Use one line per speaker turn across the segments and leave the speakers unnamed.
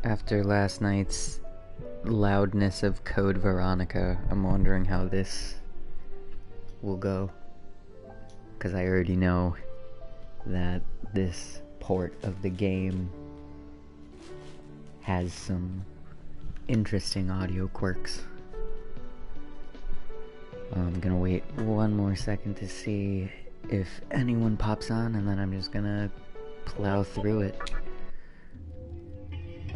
After last night's loudness of Code Veronica, I'm wondering how this will go. Because I already know that this port of the game has some interesting audio quirks. I'm gonna wait one more second to see if anyone pops on, and then I'm just gonna plow through it.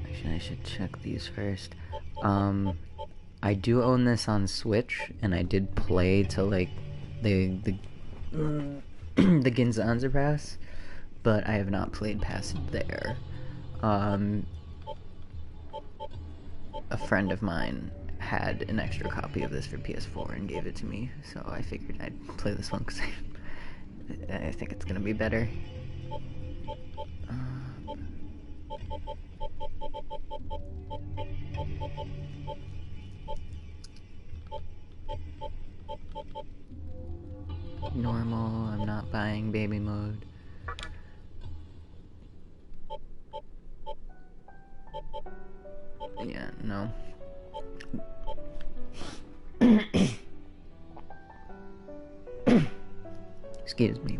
Actually, I should check these first. I do own this on Switch, and I did play to like the the Ginzanza Pass, but I have not played past there. A friend of mine had an extra copy of this for PS4 and gave it to me, so I figured I'd play this one because I think it's gonna be better. Normal, I'm not buying baby mode. Yeah, no. Excuse me.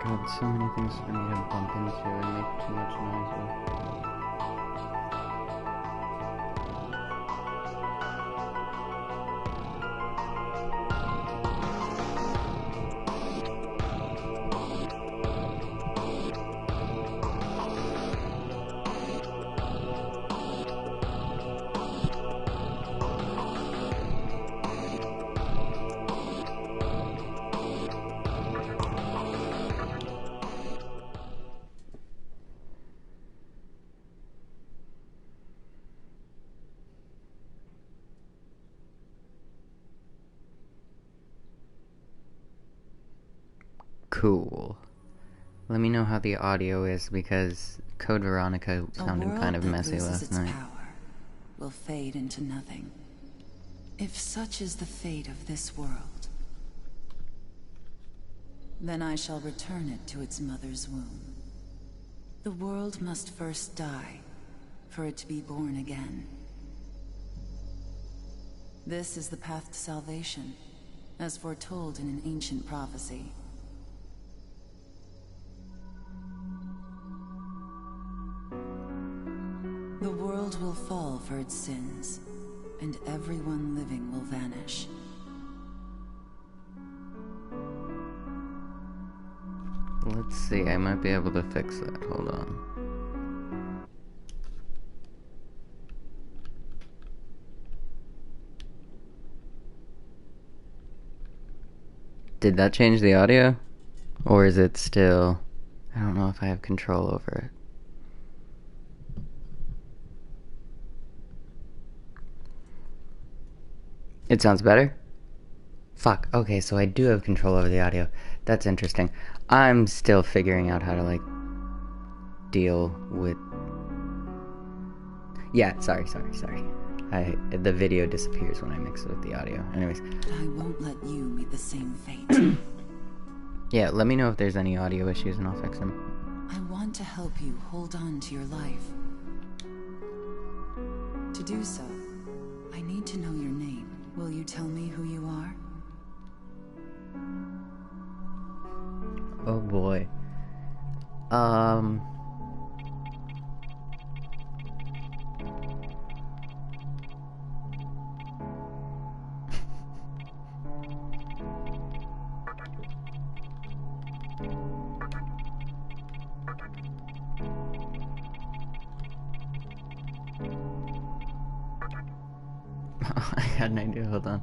God, so many things for me to bump into and make too much noise with. Cool. Let me know how the audio is, because Code Veronica sounded kind of messy last night.
Its power will fade into nothing. If such is the fate of this world, then I shall return it to its mother's womb. The world must first die for it to be born again. This is the path to salvation, as foretold in an ancient prophecy. The world will fall for its sins, and everyone living will vanish.
Let's see, I might be able to fix that. Hold on. Did that change the audio? Or is it still... I don't know if I have control over it. It sounds better? Fuck. Okay, so I do have control over the audio. That's interesting. I'm still figuring out how to, like, deal with... Yeah, sorry. The video disappears when I mix it with the audio. Anyways.
I won't let you meet the same fate.
Yeah, let me know if there's any audio issues and I'll fix them.
I want to help you hold on to your life. To do so, I need to know your name. Will you tell me who you are?
Oh boy. I had an idea, hold on.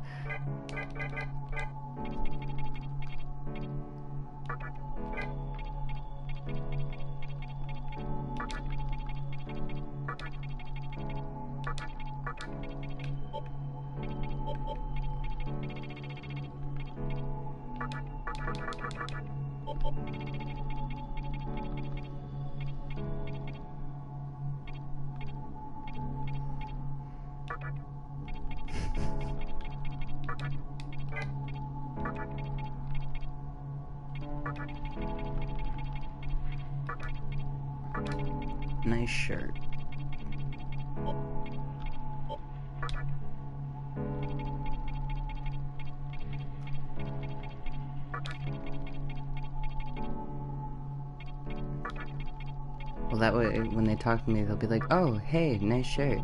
Nice shirt. Well, that way, when they talk to me, they'll be like, oh, hey, nice shirt.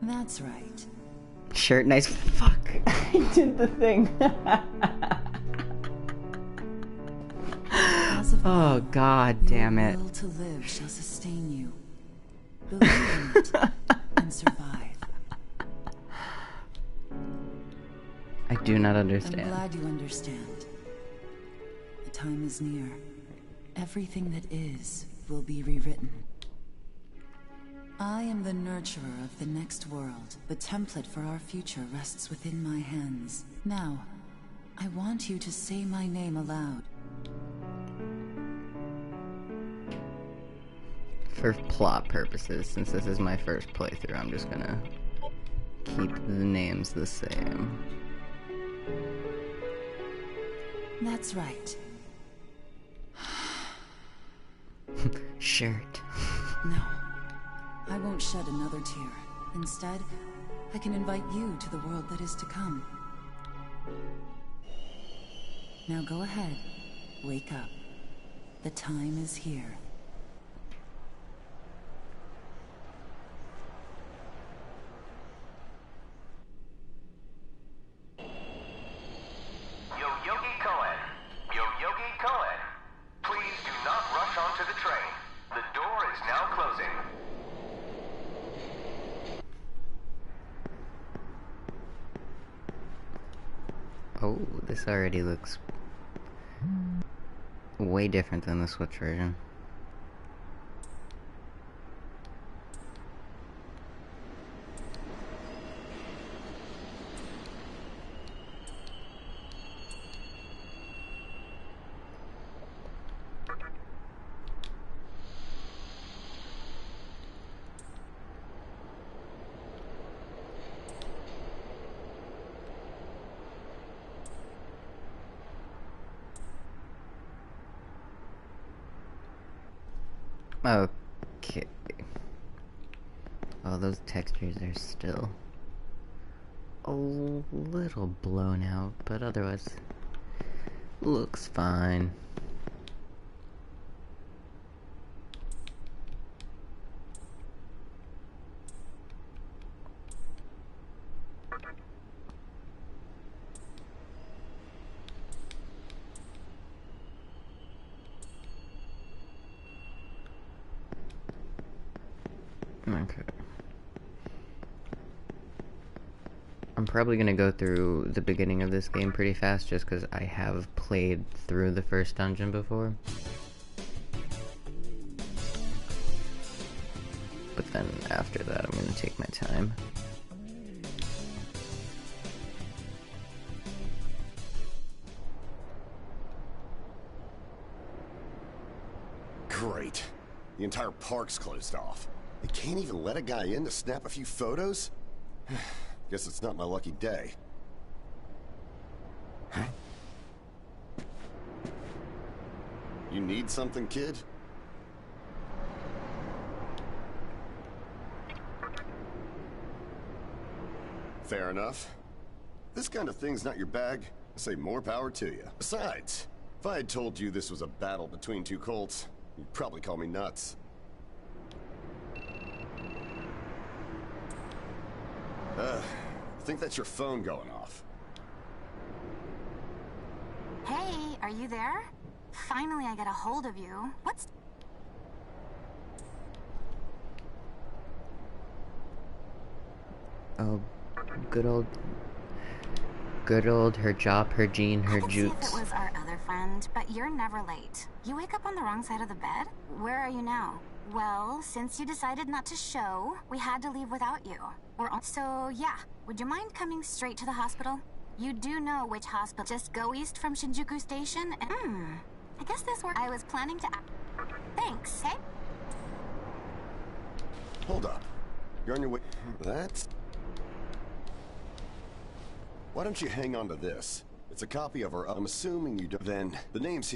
That's right.
Shirt, nice. Fuck. I did the thing. Oh, god damn it.
Your will to live shall sustain you. Believe in it and survive.
I do not
I'm
understand.
glad you understand. The time is near. Everything that is will be rewritten. I am the nurturer of the next world. The template for our future rests within my hands. Now, I want you to say my name aloud.
For plot purposes, since this is my first playthrough, I'm just gonna keep the names the same.
That's right.
Shirt.
No, I won't shed another tear. Instead, I can invite you to the world that is to come. Now go ahead. Wake up. The time is here.
Oh, this already looks way different than the Switch version. Okay. Oh, those textures are still a little blown out, but otherwise looks fine. Okay. I'm probably gonna go through the beginning of this game pretty fast just because I have played through the first dungeon before. but then after that I'm gonna take my time.
Great. The entire park's closed off. They can't even let a guy in to snap a few photos? Guess it's not my lucky day. Huh? You need something, kid? Fair enough. This kind of thing's not your bag. I say more power to you. Besides, if I had told you this was a battle between two Colts, you'd probably call me nuts. I think that's your phone going off.
Hey, are you there? Finally, I get a hold of you. What's...
Oh, good old her job, her gene, her
I could see if
jutes.
it was our other friend, but you're never late. You wake up on the wrong side of the bed? Where are you now? Well, since you decided not to show, we had to leave without you. So yeah, would you mind coming straight to the hospital? You do know which hospital. Just go east from Shinjuku Station and... I guess this worked. I was planning to... Thanks, hey?
Hold up. You're on your way... That's... Why don't you hang on to this? It's a copy of our... I'm assuming you don't... Then, the name's...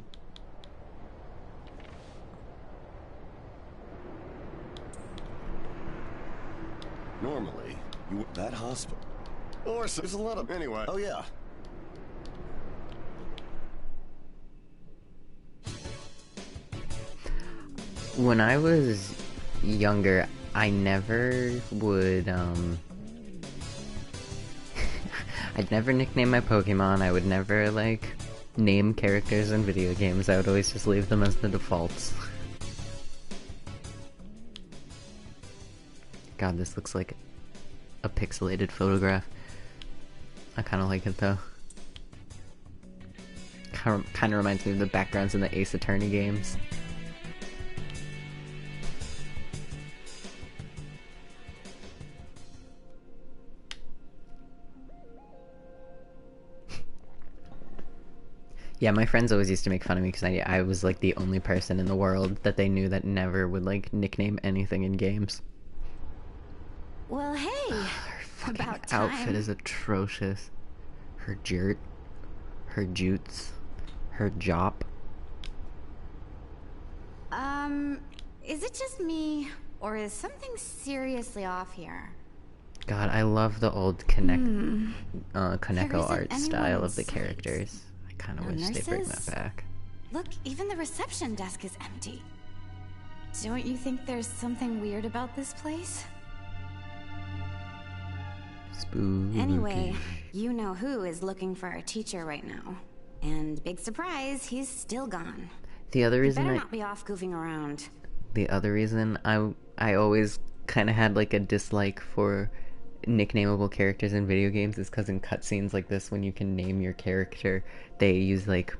Normally, you... That hospital... Or so... There's a lot of... Anyway... Oh, yeah.
When I was younger, I never would, I'd never nickname my Pokemon. I would never, like, name characters in video games. I would always just leave them as the defaults. God, this looks like a pixelated photograph. I kinda like it, though. Kinda reminds me of the backgrounds in the Ace Attorney games. Yeah, my friends always used to make fun of me because I was like the only person in the world that they knew that never would like nickname anything in games.
Well, hey,
Her fucking
about time.
outfit is atrocious. Her her jutes, her jop.
Is it just me, or is something seriously off here?
God, I love the old Kaneko art style of the characters. I kind of wish they bring that back.
Look, even the reception desk is empty. Don't you think there's something weird about this place?
Spooky.
Anyway, you know who is looking for our teacher right now. And big surprise, he's still gone.
The other reason
Better not be off goofing around.
The other reason I always kind of had like a dislike for nicknameable characters in video games is because in cutscenes like this, when you can name your character, they use like,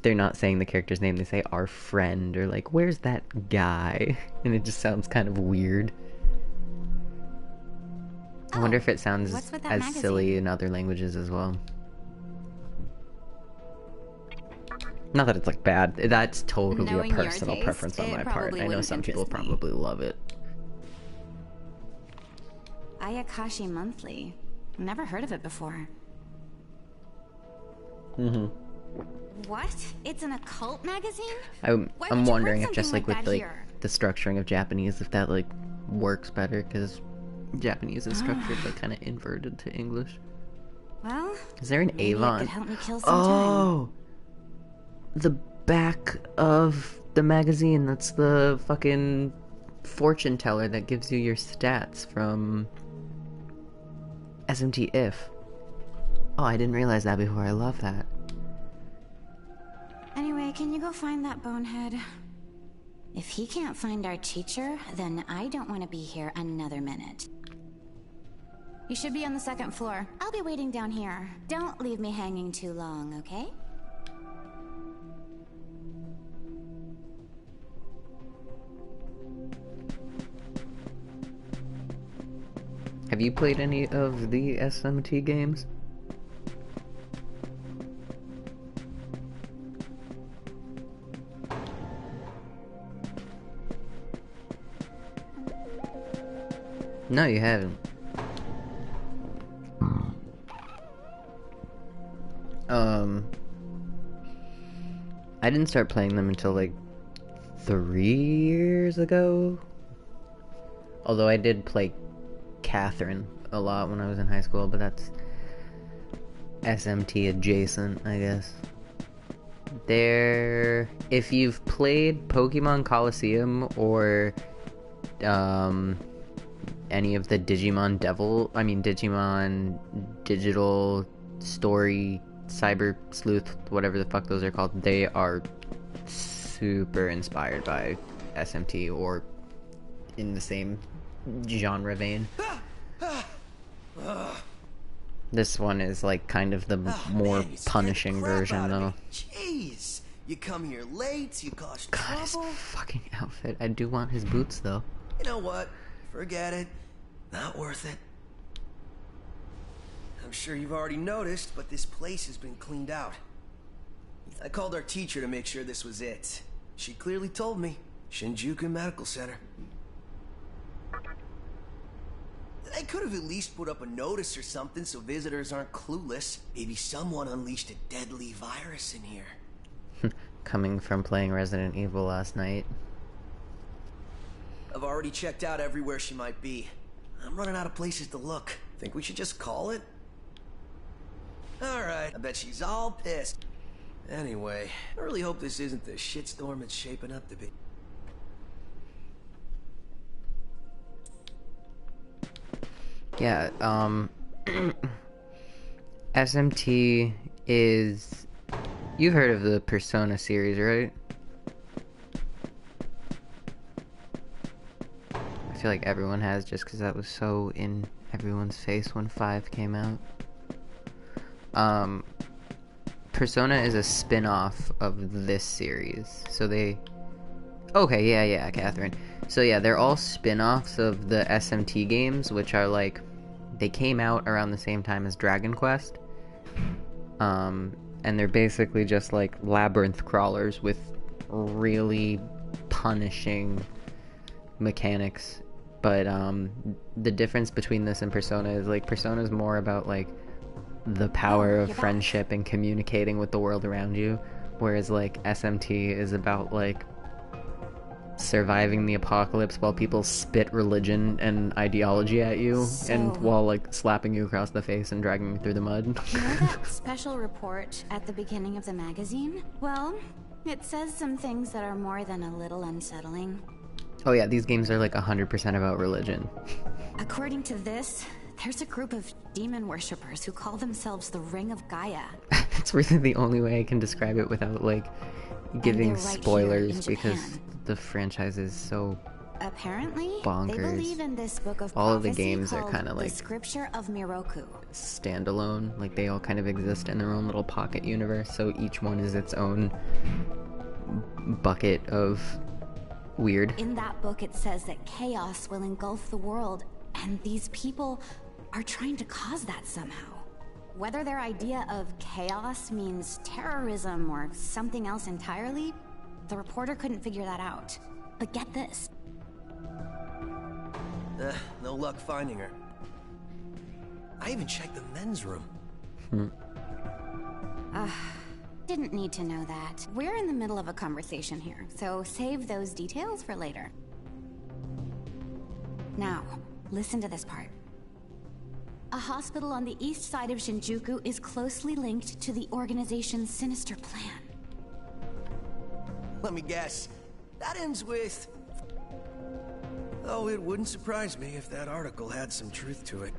they're not saying the character's name, they say our friend or like, where's that guy? And it just sounds kind of weird. I wonder if it sounds as silly in other languages as well. Not that it's like bad, that's totally
Knowing
a personal
your taste,
preference on my part. I know some people
interest me.
probably love it.
Ayakashi Monthly. Never heard of it before. What? It's an occult magazine?
I'm
Why would you
wondering
print
if just
something
like
like
with
that
like
here?
the structuring of Japanese, if that like works better, because Japanese is structured like kind of inverted to English.
Well,
Is there an
maybe it
Avon?
could help me kill some time.
Oh, the back of the magazine. That's the fucking fortune teller that gives you your stats from SMT If. Oh, I didn't realize that before. I love that.
Anyway, can you go find that bonehead? If he can't find our teacher, then I don't want to be here another minute. You should be on the second floor. I'll be waiting down here. Don't leave me hanging too long, okay?
Have you played any of the SMT games? No, you haven't. I didn't start playing them until like 3 years ago. Although I did play Catherine a lot when I was in high school, but that's SMT adjacent, I guess. If you've played Pokemon Coliseum or any of the Digimon Digital Story, Cyber Sleuth, whatever the fuck those are called, they are super inspired by SMT or in the same genre vein. This one is like kind of the more punishing version, though.
Jeez, you come here late, you cause
God, his
trouble.
fucking outfit. I do want his boots, though.
You know what? Forget it. Not worth it. I'm sure you've already noticed, but this place has been cleaned out. I called our teacher to make sure this was it. She clearly told me. Shinjuku Medical Center. They could have at least put up a notice or something so visitors aren't clueless. Maybe someone unleashed a deadly virus in here.
Coming from playing Resident Evil last night.
I've already checked out everywhere she might be. I'm running out of places to look. Think we should just call it? Alright, I bet she's all pissed. Anyway, I really hope this isn't the shitstorm it's shaping up to be.
Yeah, SMT is... You've heard of the Persona series, right? I feel like everyone has, just because that was so in everyone's face when 5 came out. Persona is a spin-off of this series. So they... Okay, yeah, Catherine. So yeah, they're all spin-offs of the SMT games, which are like... They came out around the same time as Dragon Quest. And they're basically just like labyrinth crawlers with really punishing mechanics. But the difference between this and Persona is like Persona is more about like the power of friendship and communicating with the world around you, whereas like SMT is about like surviving the apocalypse while people spit religion and ideology at you, and while like slapping you across the face and dragging you through the mud.
You know that special report at the beginning of the magazine? Well, it says some things that are more than a little unsettling.
Oh yeah, these games are like 100% about religion.
According to this, there's a group of demon worshippers who call themselves the Ring of Gaia.
It's really the only way I can describe it without like giving spoilers, because the franchise is so
apparently
bonkers.
They believe in this book of
all of the
prophecy
games are kind of like
the Scripture of Miroku.
Standalone, like they all kind of exist in their own little pocket universe, so each one is its own bucket of weird.
In that book it says that chaos will engulf the world, and these people are trying to cause that somehow. Whether their idea of chaos means terrorism or something else entirely, the reporter couldn't figure that out. But get this.
No luck finding her. I even checked the men's room.
Didn't need to know that. We're in the middle of a conversation here, so save those details for later. Now, listen to this part. A hospital on the east side of Shinjuku is closely linked to the organization's sinister plan.
Let me guess. That ends with... Oh, it wouldn't surprise me if that article had some truth to it.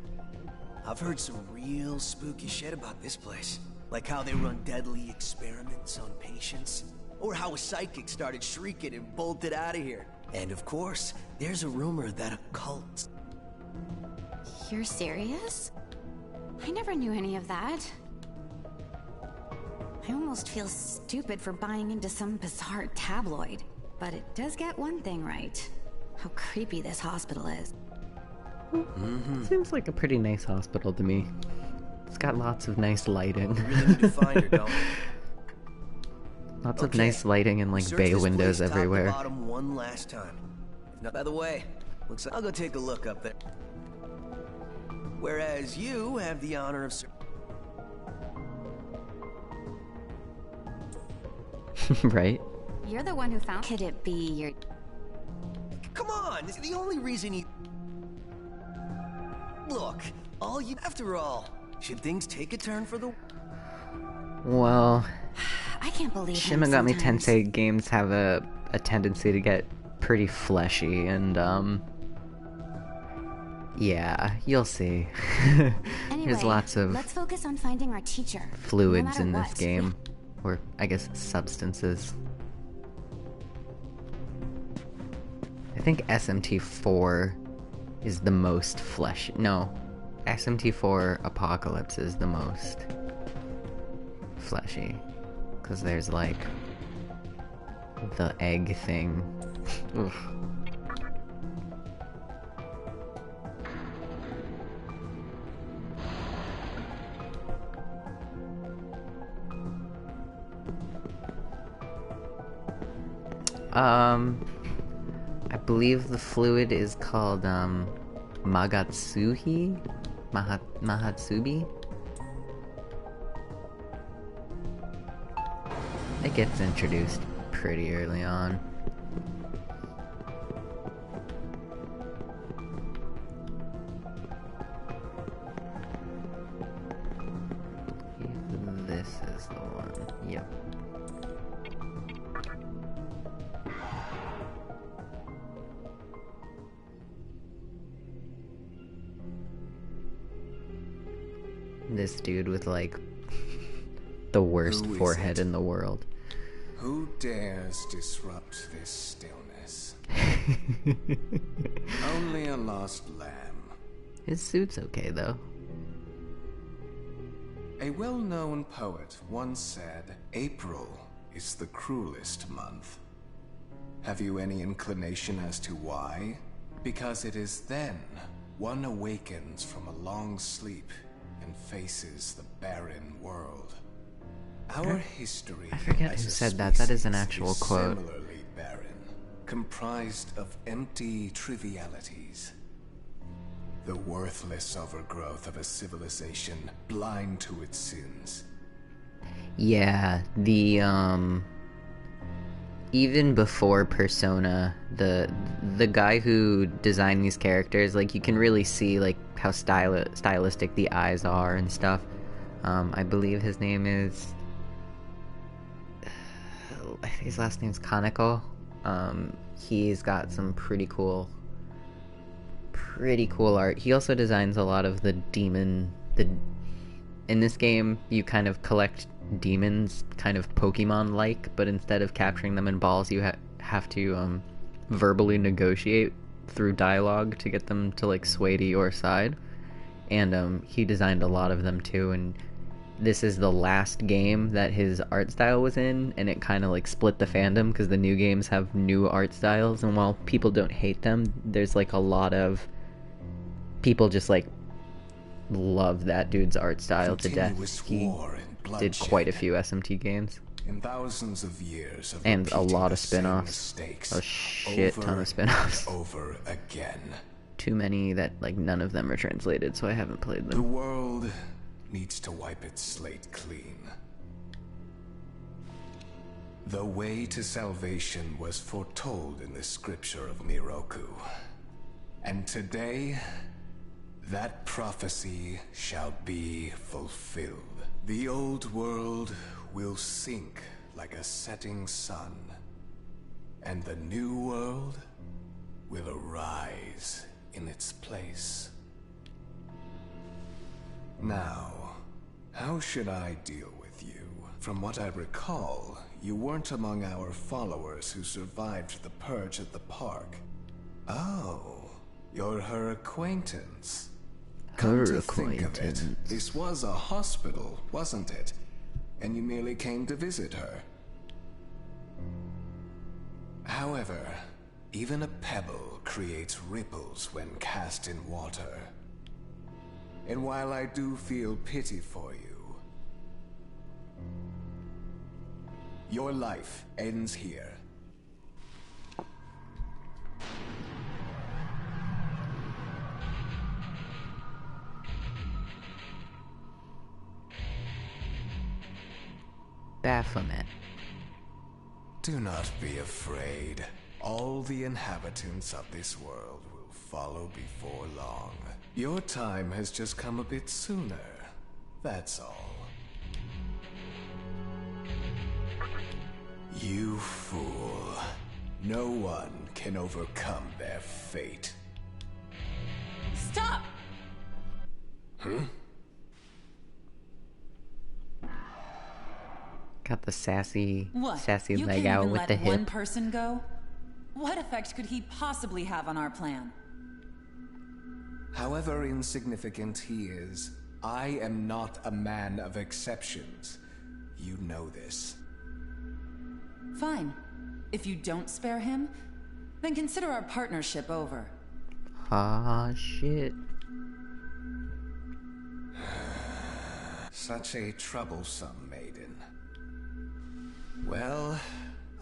I've heard some real spooky shit about this place. Like how they run deadly experiments on patients. Or how a psychic started shrieking and bolted out of here. And of course, there's a rumor that a cult...
You're serious? I never knew any of that. I almost feel stupid for buying into some bizarre tabloid. But it does get one thing right. How creepy this hospital is.
Seems like a pretty nice hospital to me. It's got lots of nice lighting.
We really need to find her, don't we?
Lots of nice lighting and like
Search
bay
this
windows
place
everywhere.
Top to bottom one last time. If not, by the way, looks like I'll go take a look up there. Whereas you have the honor of...
Right?
You're the one who found. Could it be your?
Come on, this is the only reason you... Look, all you... After all, should things take a turn for the...
Well,
I can't believe
Shin
him
Megami
sometimes.
Tensei games have a tendency to get pretty fleshy, and yeah, you'll see.
Anyway,
There's lots of
let's focus on finding our teacher.
fluids
no matter
in this
what.
game, or I guess substances. I think SMT4 is the most fleshy. No, SMT4 Apocalypse is the most fleshy, because there's like the egg thing. Oof. I believe the fluid is called Magatsuhi? Mahatsubi? It gets introduced pretty early on. This is the one. Yep. This dude with like the worst forehead in the world.
Who dares disrupt this stillness? Only a lost lamb.
His suit's okay though.
A well-known poet once said, April is the cruelest month. Have you any inclination as to why? Because it is then one awakens from a long sleep and faces the barren world. Our history,
I forget
as
who
a
said that. That is an
species,
actual
is
quote.
Similarly barren, comprised of empty trivialities. The worthless overgrowth of a civilization blind to its sins.
Yeah, the even before Persona, the guy who designed these characters, like you can really see like how stylistic the eyes are and stuff. I believe his name is I think his last name's Kaneko. He's got some pretty cool art. He also designs a lot of the in this game you kind of collect demons kind of Pokemon like, but instead of capturing them in balls you have to verbally negotiate through dialogue to get them to like sway to your side, and he designed a lot of them too, and this is the last game that his art style was in, and it kind of like split the fandom because the new games have new art styles, and while people don't hate them, there's like a lot of people just like love that dude's art style to death. He did quite a few SMT games.
In thousands of years of
And a lot of
repeating the same
spin-offs.
mistakes
A shit ton of spin-offs.
over again.
Too many that like none of them are translated, so I haven't played
The
them.
world needs to wipe its slate clean. The way to salvation was foretold in the scripture of Miroku. And today, that prophecy shall be fulfilled. The old world will sink like a setting sun, and the new world will arise in its place. Now, how should I deal with you? From what I recall, you weren't among our followers who survived the purge at the park. Oh, you're her acquaintance. Come to think of it, this was a hospital, wasn't it? And you merely came to visit her. However, Even a pebble creates ripples when cast in water. And while I do feel pity for you, your life ends here.
Baphomet.
Do not be afraid. All the inhabitants of this world will follow before long. Your time has just come a bit sooner. That's all. You fool. No one can overcome their fate.
Stop!
Got the sassy
You
leg
can't
out
even
with
let
the
one
hip.
person go? What effect could he possibly have on our plan?
However insignificant he is, I am not a man of exceptions. You know this.
Fine. If you don't spare him, then consider our partnership over.
Ah, shit.
Such a troublesome maiden. Well,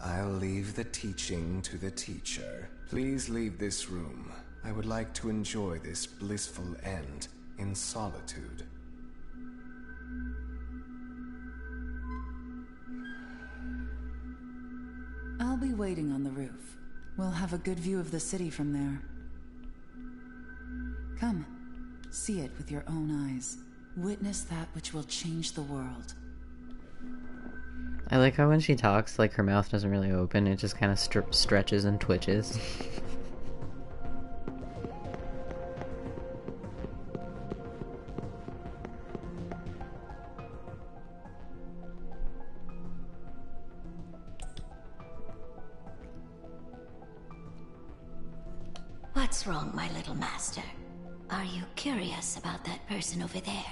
I'll leave the teaching to the teacher. Please leave this room. I would like to enjoy this blissful end in solitude.
I'll be waiting on the roof. We'll have a good view of the city from there. Come, see it with your own eyes. Witness that which will change the world.
I like how when she talks, like, her mouth doesn't really open, it just kind of stretches and twitches.
What's wrong, my little master? Are you curious about that person over there?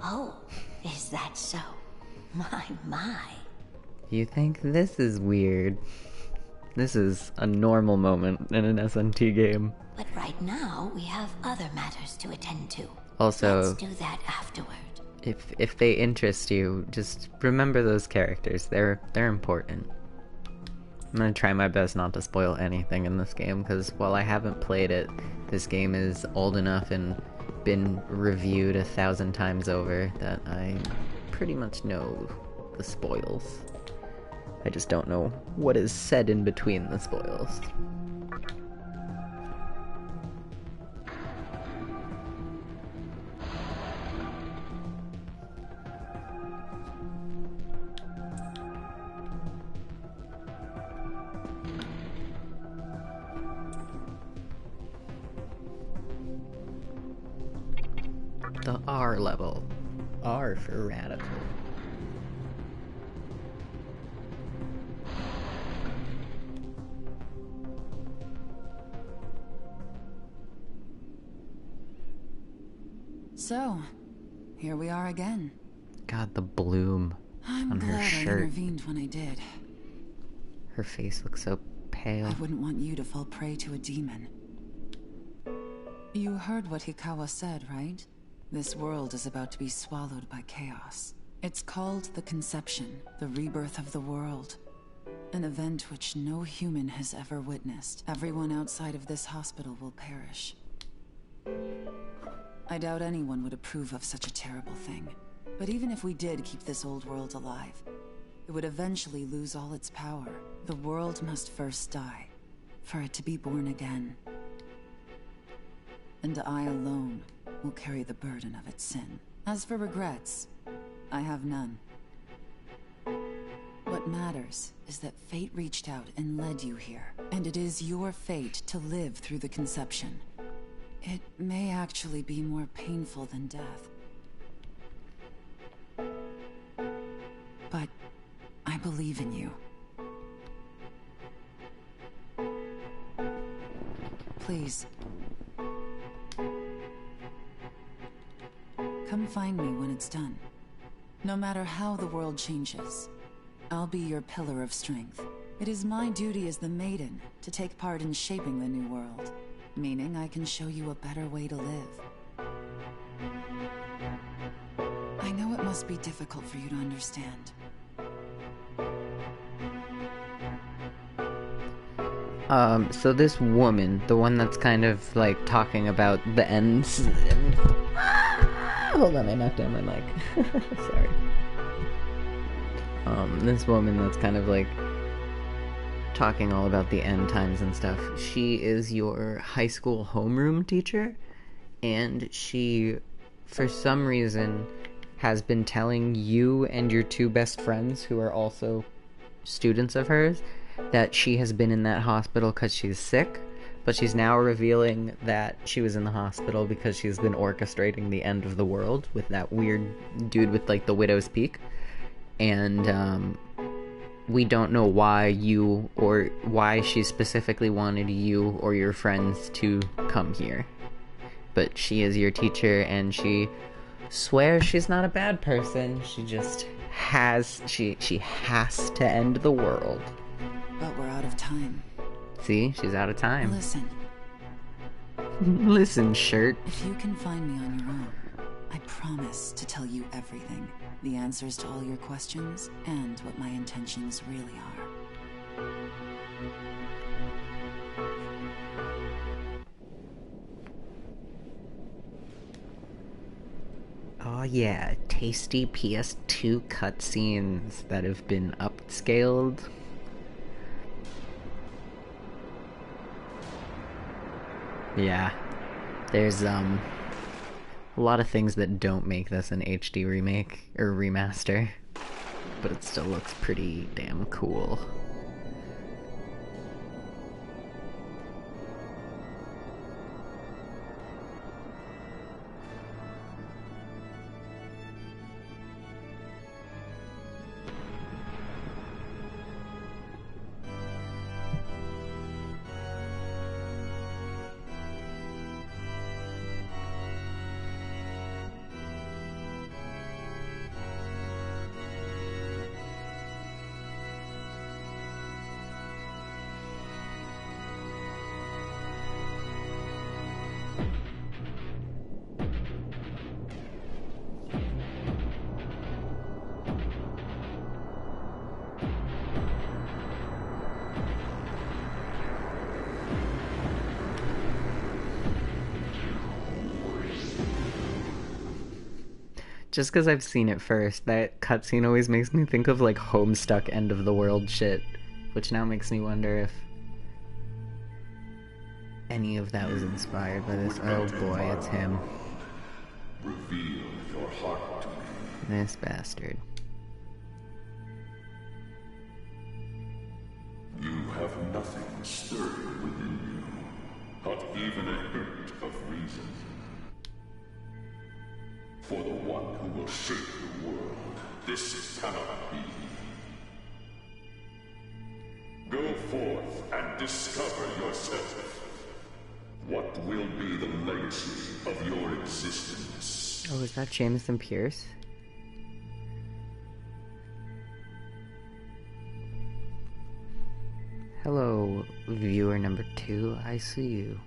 Oh, is that so? My.
You think this is weird? This is a normal moment in an SMT game.
But right now, we have other matters to attend to.
Also,
let's do that afterward.
If they interest you, just remember those characters. They're important. I'm gonna try my best not to spoil anything in this game, because while I haven't played it, this game is old enough and been reviewed 1,000 times over that I pretty much know the spoils. I just don't know what is said in between the spoils. The R level. R for radical.
So, here we are again.
God, the bloom
I'm
on her
glad I
shirt.
intervened when I did.
Her face looks so pale.
I wouldn't want you to fall prey to a demon. You heard what Hikawa said, right? This world is about to be swallowed by chaos. It's called the Conception, the rebirth of the world. An event which no human has ever witnessed. Everyone outside of this hospital will perish. I doubt anyone would approve of such a terrible thing. But even if we did keep this old world alive, it would eventually lose all its power. The world must first die, for it to be born again. And I alone will carry the burden of its sin. As for regrets, I have none. What matters is that fate reached out and led you here, and it is your fate to live through the conception. It may actually be more painful than death. But I believe in you. Please. Come find me when it's done. No matter how the world changes, I'll be your pillar of strength. It is my duty as the Maiden to take part in shaping the new world, meaning I can show you a better way to live. I know it must be difficult for you to understand.
So this woman, the one that's kind of like talking about the ends. Hold on, I knocked down my mic. Sorry. This woman that's kind of like talking all about the end times and stuff. She is your high school homeroom teacher, and she, for some reason, has been telling you and your two best friends, who are also students of hers, that she has been in that hospital because she's sick, but she's now revealing that she was in the hospital because she's been orchestrating the end of the world with that weird dude with like the widow's peak. And we don't know why you, or why she specifically wanted you or your friends to come here, but she is your teacher, and she swears she's not a bad person. She just has she has to end the world.
But we're out of time.
See, she's out of time.
Listen.
Listen, shirt.
If you can find me on your own, I promise to tell you everything. The answers to all your questions, and what my intentions really are.
Oh yeah, tasty PS2 cutscenes that have been upscaled. Yeah, there's a lot of things that don't make this an HD remake or remaster, but it still looks pretty damn cool. Just because I've seen it first, that cutscene always makes me think of like Homestuck end of the world shit, which now makes me wonder if any of that was inspired by this. Oh boy, it's him.
Reveal your heart to me.
This bastard.
You have nothing stirring within you, not even a hint of reason. For the one who will shape the world, this cannot be. Go forth and discover yourself. What will be the legacy of your existence?
Oh, is that Jameson Pierce? Hello, viewer number 2. I see you.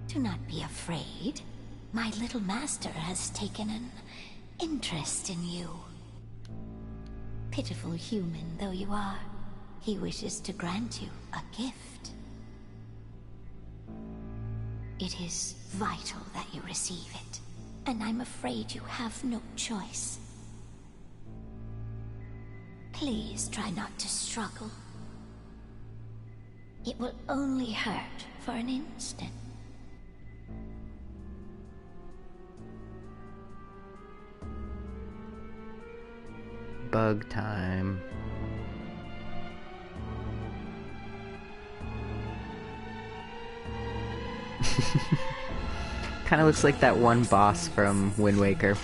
Do not be afraid. My little master has taken an interest in you. Pitiful human though you are, he wishes to grant you a gift. It is vital that you receive it, and I'm afraid you have no choice. Please try not to struggle. It will only hurt for an instant.
Bug time. Kind of looks like that one boss from Wind Waker.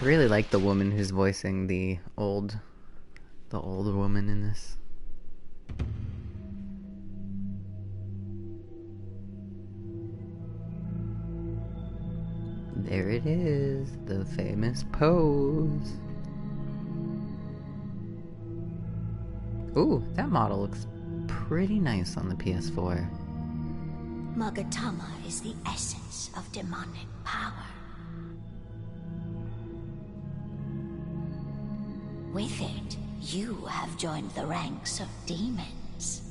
I really like the woman who's voicing the old woman in this. There it is, the famous pose. Ooh, that model looks pretty nice on the PS4.
Magatama is the essence of demonic power. With it, you have joined the ranks of demons.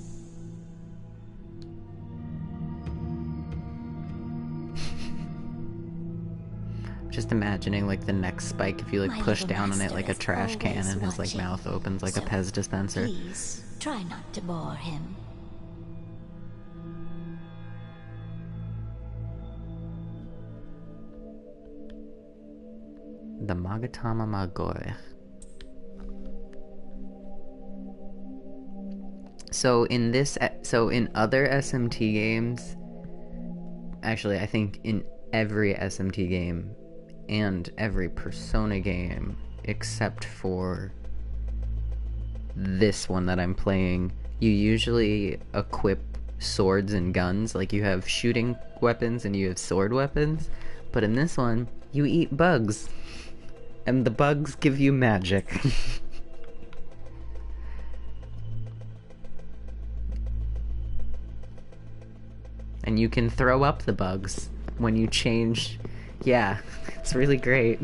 Just imagining like the next spike if you like push down on it like a trash can and his like mouth opens like a Pez dispenser.
Please try not to bore him.
The Magatama Magore. So in other SMT games, actually I think in every SMT game and every Persona game except for this one that I'm playing, you usually equip swords and guns. Like you have shooting weapons and you have sword weapons, but in this one you eat bugs and the bugs give you magic. And you can throw up the bugs when you change. Yeah, it's really great.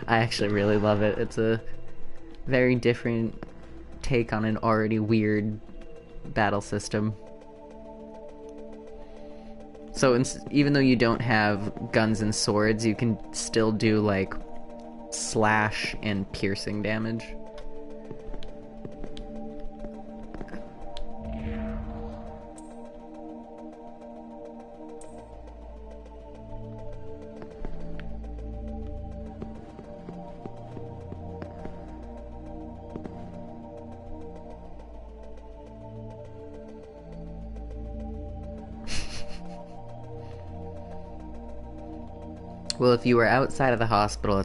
I actually really love it. It's a very different take on an already weird battle system. So even though you don't have guns and swords, you can still do like slash and piercing damage. Well, if you were outside of the hospital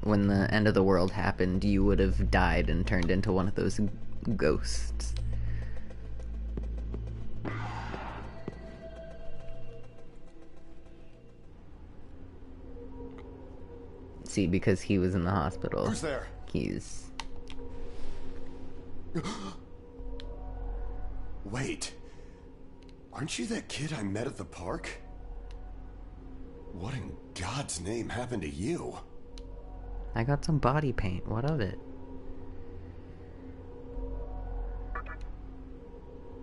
when the end of the world happened, you would have died and turned into one of those ghosts. See, because he was in the hospital.
Who's there?
He's...
Wait. Aren't you that kid I met at the park? What in God's name happened to you?
I got some body paint. What of it?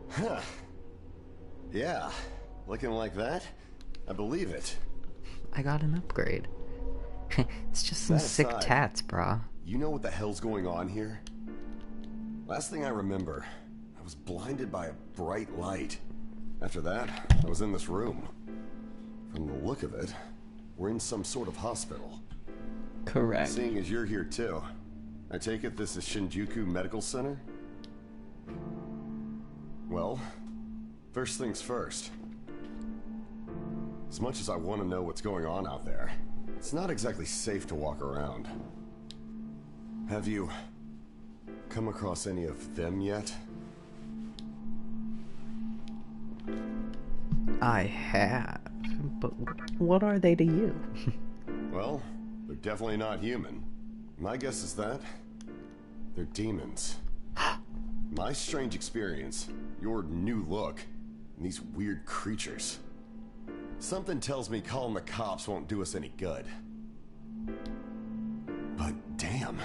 Huh. Yeah. Looking like that? I believe it.
I got an upgrade. It's just some sick tats, brah.
You know what the hell's going on here? Last thing I remember, I was blinded by a bright light. After that, I was in this room. From the look of it, we're in some sort of hospital.
Correct.
Seeing as you're here too, I take it this is Shinjuku Medical Center? Well, first things first. As much as I want to know what's going on out there, it's not exactly safe to walk around. Have you come across any of them yet?
I have, but what are they to you?
Well, they're definitely not human. My guess is that they're demons. My strange experience, your new look, and these weird creatures. Something tells me calling the cops won't do us any good. But damn,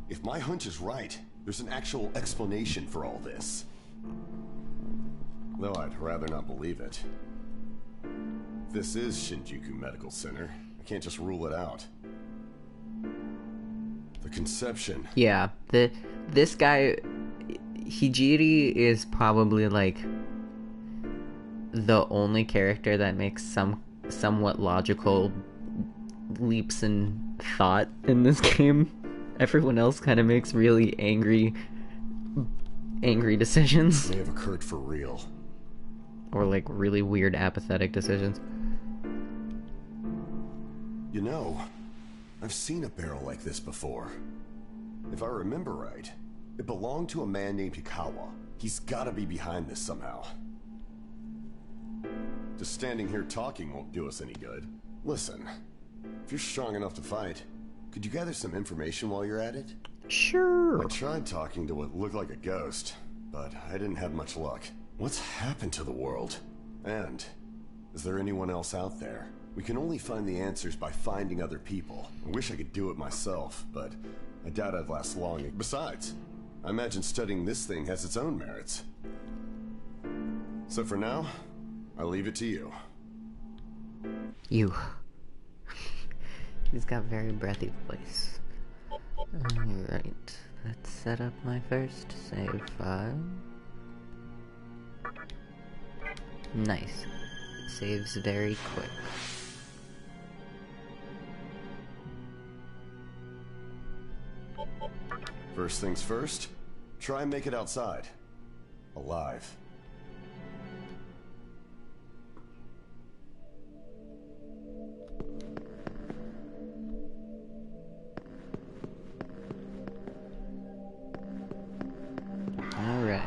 if my hunch is right, there's an actual explanation for all this. Though I'd rather not believe it. This is Shinjuku Medical Center. I can't just rule it out. The conception.
Yeah, this guy, Hijiri, is probably like the only character that makes somewhat logical leaps in thought in this game. Everyone else kind of makes really angry decisions.
May have occurred for real.
Or like really weird apathetic decisions.
You know, I've seen a barrel like this before. If I remember right, it belonged to a man named Ikawa. He's gotta be behind this somehow. Just standing here talking won't do us any good. Listen, if you're strong enough to fight, could you gather some information while you're at it?
Sure.
I tried talking to what looked like a ghost, but I didn't have much luck. What's happened to the world? And is there anyone else out there? We can only find the answers by finding other people. I wish I could do it myself, but I doubt I'd last long. Besides, I imagine studying this thing has its own merits. So for now, I'll leave it to you.
You. He's got very breathy voice. Alright, let's set up my first save file. Nice. Saves very quick.
First things first, try and make it outside. Alive.
Alright.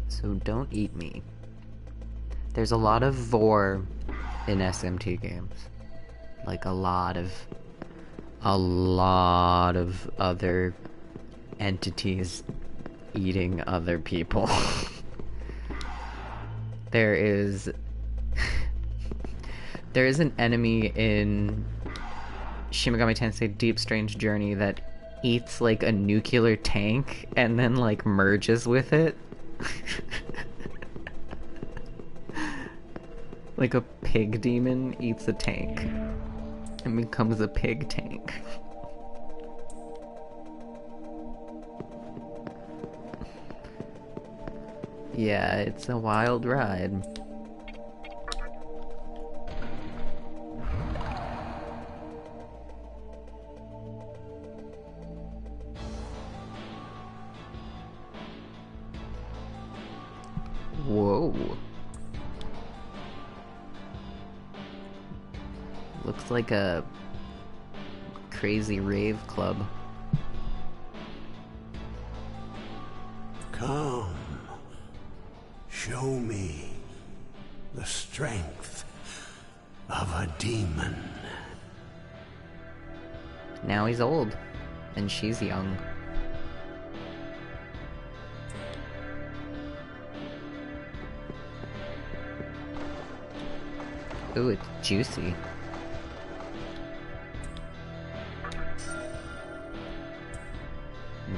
So don't eat me. There's a lot of vor in SMT games. Like a lot of other entities eating other people. There is an enemy in Shin Megami Tensei Deep Strange Journey that eats like a nuclear tank and then like merges with it. Like a pig demon eats a tank and becomes a pig tank. Yeah, it's a wild ride. Whoa. Looks like a crazy rave club.
Come. Show me the strength of a demon.
Now he's old, and she's young. Ooh, it's juicy.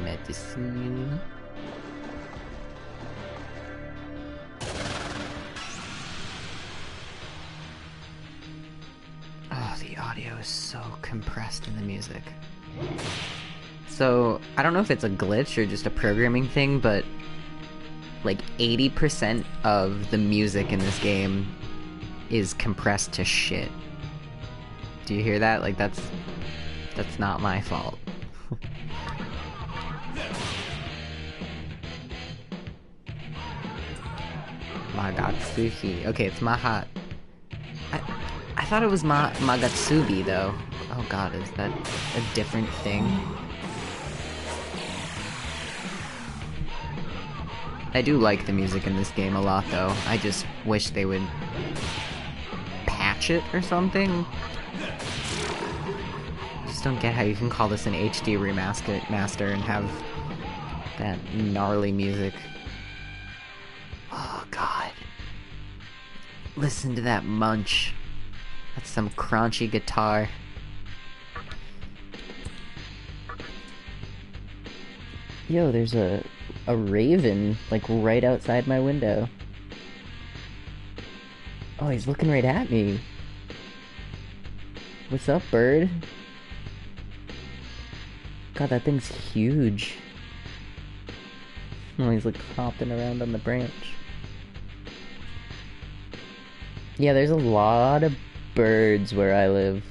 Medicine. Oh, the audio is so compressed in the music. So, I don't know if it's a glitch or just a programming thing, but like 80% of the music in this game is compressed to shit. Do you hear that? Like, that's not my fault. Magatsuhi. Okay, it's Mahat. I thought it was Magatsubi, though. Oh god, is that a different thing? I do like the music in this game a lot, though. I just wish they would patch it or something. I just don't get how you can call this an HD remaster and have that gnarly music. Oh god. Listen to that munch. That's some crunchy guitar. Yo, there's a raven, like, right outside my window. Oh, he's looking right at me. What's up, bird? God, that thing's huge. Oh, he's, like, hopping around on the branch. Yeah, there's a lot of birds where I live.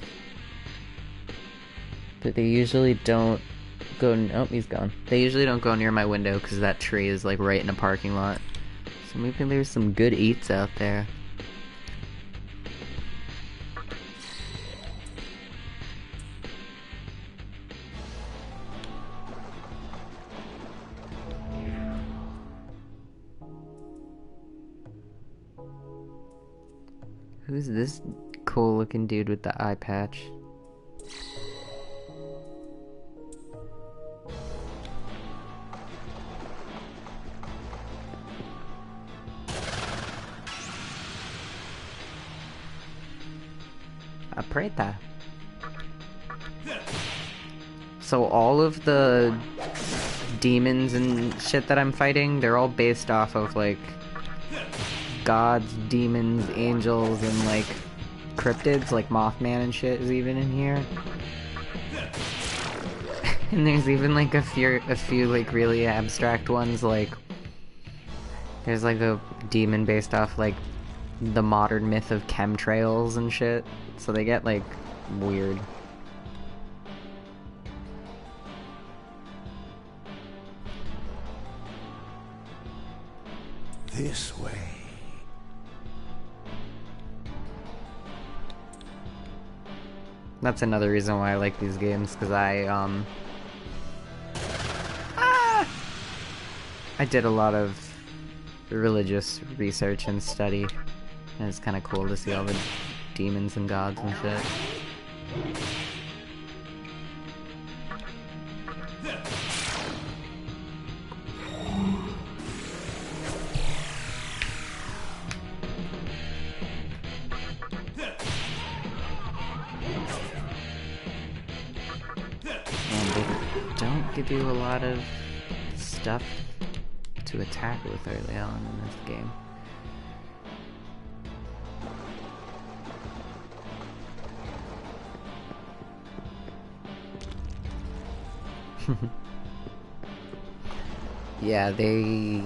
But they usually don't go... Oh, he's gone. They usually don't go near my window because that tree is like right in a parking lot. So maybe there's some good eats out there. Who's this cool looking dude with the eye patch? Apreta. So all of the demons and shit that I'm fighting, they're all based off of like gods, demons, angels, and like cryptids, like Mothman and shit is even in here. And there's even like a few like really abstract ones, like there's like a demon based off like the modern myth of chemtrails and shit. So they get like weird.
This way.
That's another reason why I like these games, because I did a lot of religious research and study, and it's kind of cool to see all the demons and gods and shit. Give you a lot of stuff to attack with early on in this game. Yeah, they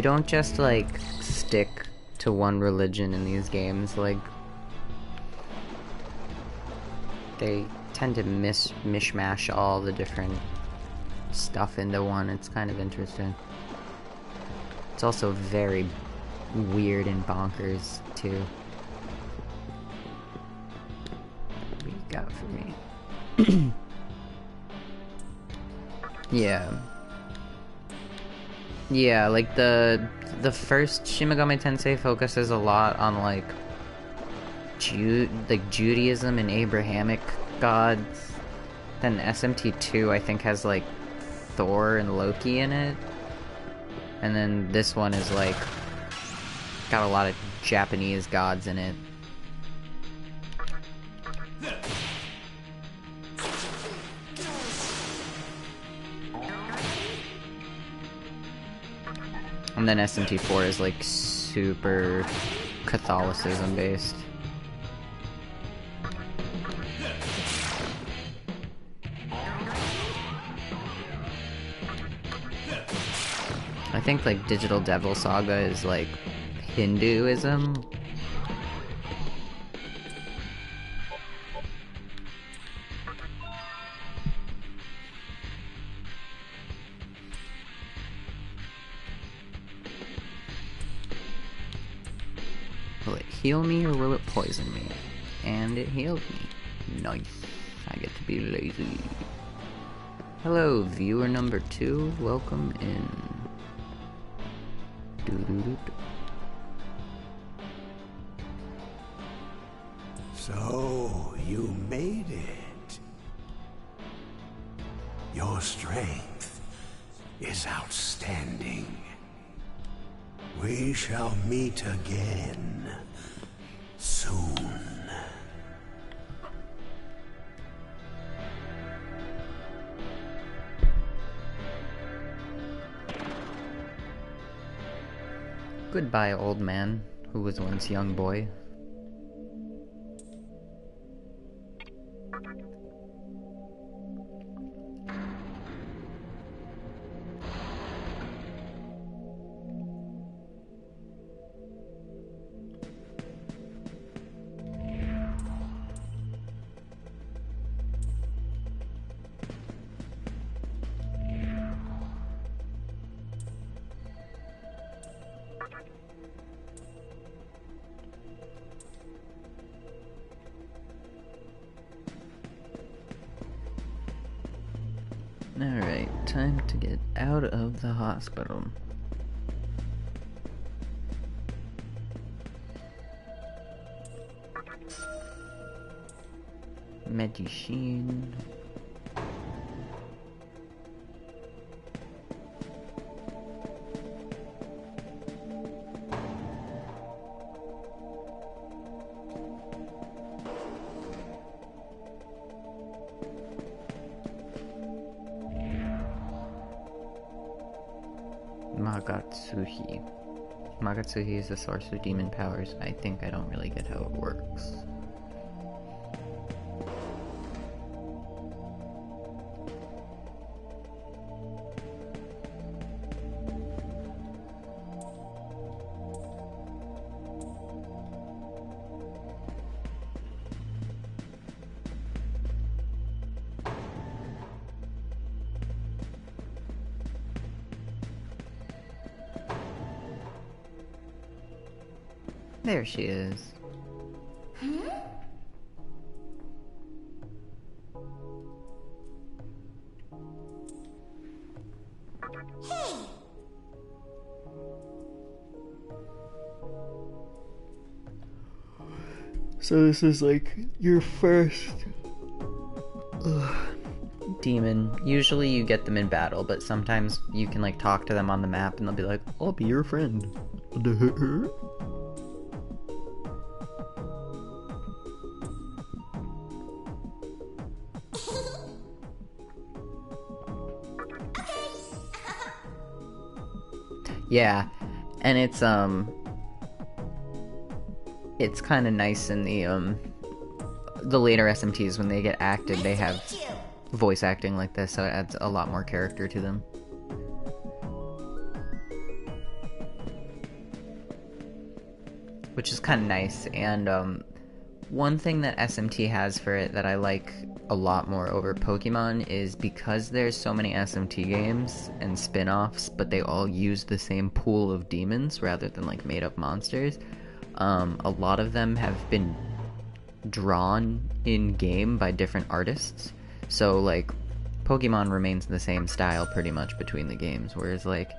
don't just like stick to one religion in these games. Like they tend to mishmash all the different stuff into one. It's kind of interesting. It's also very weird and bonkers too. What do you got for me? Yeah, like the first Shin Megami Tensei focuses a lot on like Judaism and Abrahamic gods. Then SMT II I think has like Thor and Loki in it. And then this one is like got a lot of Japanese gods in it. And then SMT IV is like super Catholicism based. I think like Digital Devil Saga is like Hinduism. Will it heal me or will it poison me? And it healed me. Nice. I get to be lazy. Hello, viewer number 2. Welcome in.
So, you made it. Your strength is outstanding. We shall meet again soon.
Goodbye, old man, who was once young boy. Alright, time to get out of the hospital. Medicine. Magatsuhi. Magatsuhi is the source of demon powers. I think I don't really get how it works. There she is. So this is like your first demon. Usually you get them in battle, but sometimes you can like talk to them on the map and they'll be like, I'll be your friend. Yeah, and it's kind of nice in the later SMTs when they get acted, they have voice acting like this, so it adds a lot more character to them. Which is kind of nice, and one thing that SMT has for it that I like a lot more over Pokemon is because there's so many SMT games and spin-offs, but they all use the same pool of demons rather than like made-up monsters. A lot of them have been drawn in-game by different artists, so like Pokemon remains the same style pretty much between the games, whereas like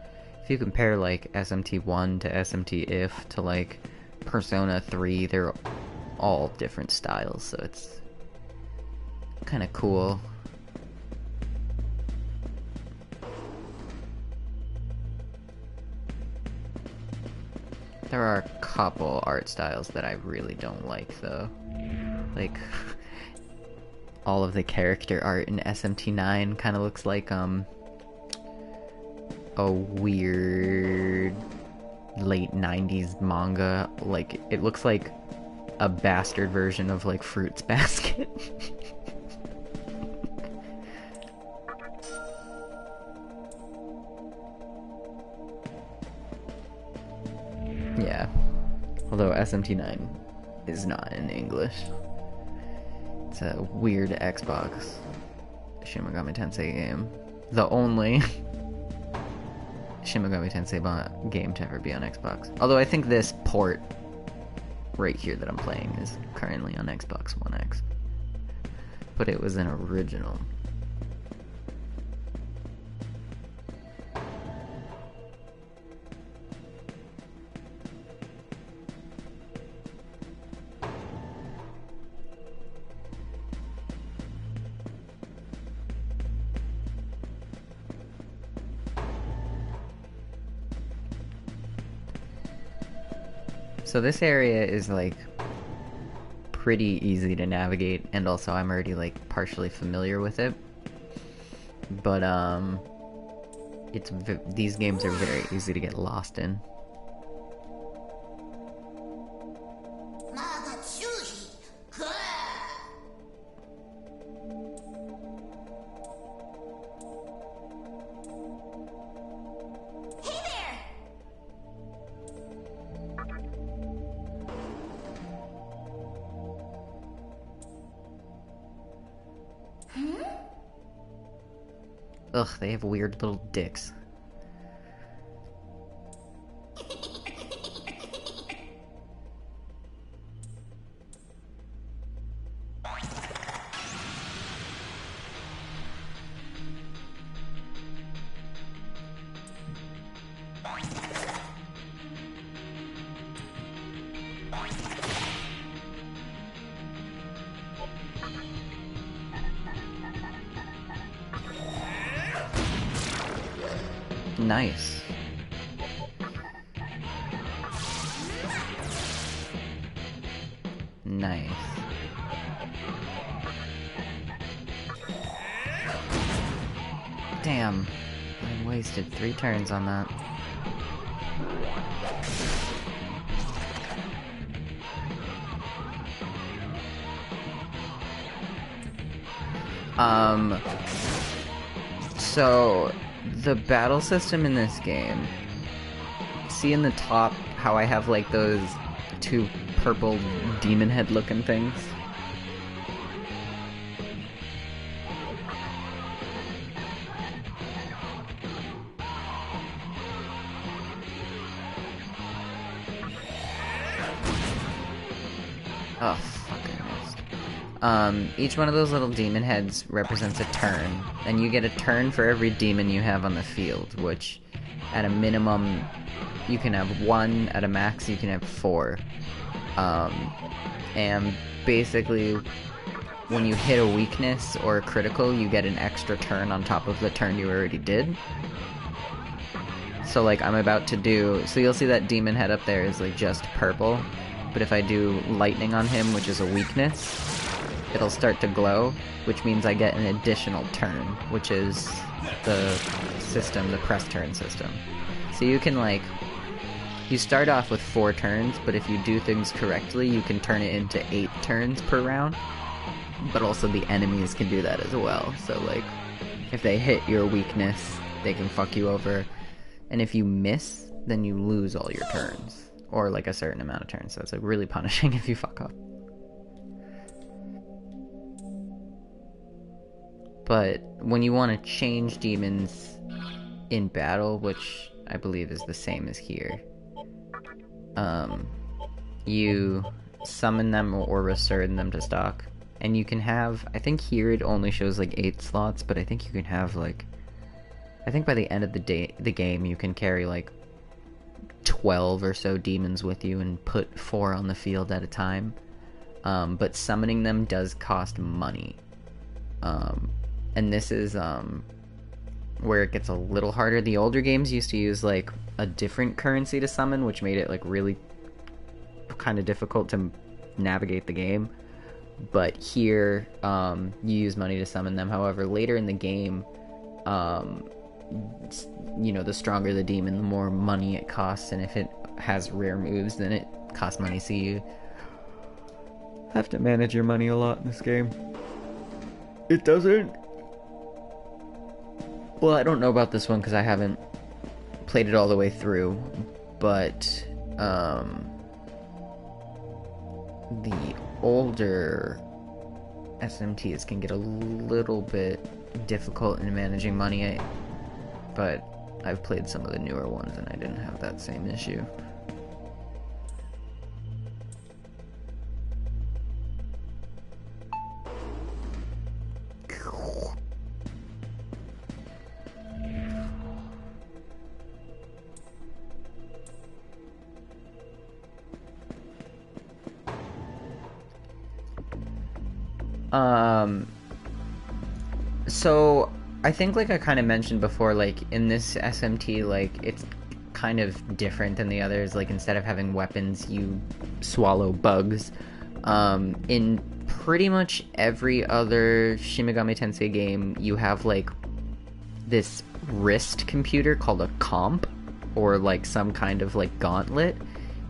if you compare like SMT 1 to SMT If to like Persona 3, they're all different styles, so it's kind of cool. There are a couple art styles that I really don't like though. Like all of the character art in SMT 9 kind of looks like a weird late 90s manga. Like it looks like a bastard version of like Fruits Basket. Yeah, although SMT 9 is not in English. It's a weird Xbox Shin Megami Tensei game. The only Shin Megami Tensei game to ever be on Xbox. Although I think this port right here that I'm playing is currently on Xbox One X. But it was an original. So this area is like pretty easy to navigate, and also I'm already like partially familiar with it. But these games are very easy to get lost in. Ugh, they have weird little dicks. Nice. Nice. Damn. I wasted 3 turns on that. So the battle system in this game, see in the top how I have like those 2 purple demon head looking things? Oh, fuck, I missed. Each one of those little demon heads represents a turn, and you get a turn for every demon you have on the field, which, at a minimum, you can have 1, at a max you can have 4. And basically, when you hit a weakness or a critical, you get an extra turn on top of the turn you already did. So like, I'm about to do, so you'll see that demon head up there is like just purple. But if I do lightning on him, which is a weakness, it'll start to glow, which means I get an additional turn, which is the system, the press turn system. So you can like, you start off with 4 turns, but if you do things correctly, you can turn it into 8 turns per round. But also the enemies can do that as well. So like, if they hit your weakness, they can fuck you over. And if you miss, then you lose all your turns. Or like a certain amount of turns, so it's like really punishing if you fuck up. But when you want to change demons in battle, which I believe is the same as here, you summon them or resurn them to stock. And you can have, I think here it only shows like 8 slots, but I think you can have like, I think by the end of the game you can carry like 12 or so demons with you and put 4 on the field at a time. But summoning them does cost money. And this is where it gets a little harder. The older games used to use like a different currency to summon, which made it like really kind of difficult to navigate the game. But here, you use money to summon them. However, later in the game, you know, the stronger the demon, the more money it costs, and if it has rare moves, then it costs money, so you have to manage your money a lot in this game. It doesn't... Well, I don't know about this one because I haven't played it all the way through, but the older SMTs can get a little bit difficult in managing money, but I've played some of the newer ones and I didn't have that same issue. So I think, like I kind of mentioned before, like in this SMT, like it's kind of different than the others. Like instead of having weapons, you swallow bugs. In pretty much every other Shin Megami Tensei game, you have like this wrist computer called a comp, or like some kind of like gauntlet,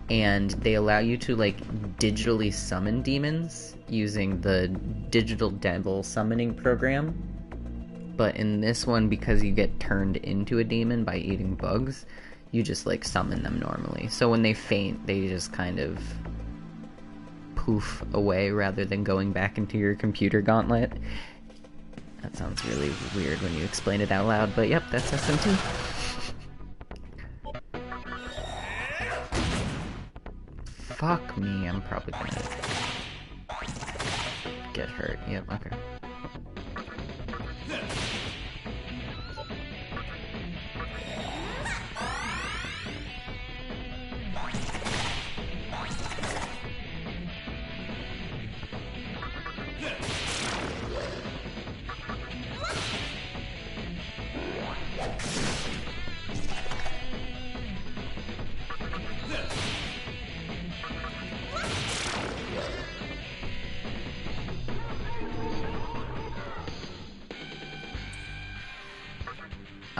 and they allow you to like digitally summon demons using the digital devil summoning program. But in this one, because you get turned into a demon by eating bugs, you just like summon them normally. So when they faint, they just kind of poof away rather than going back into your computer gauntlet. That sounds really weird when you explain it out loud, but yep, that's SMT. Fuck me, I'm probably gonna get hurt. Yep, okay.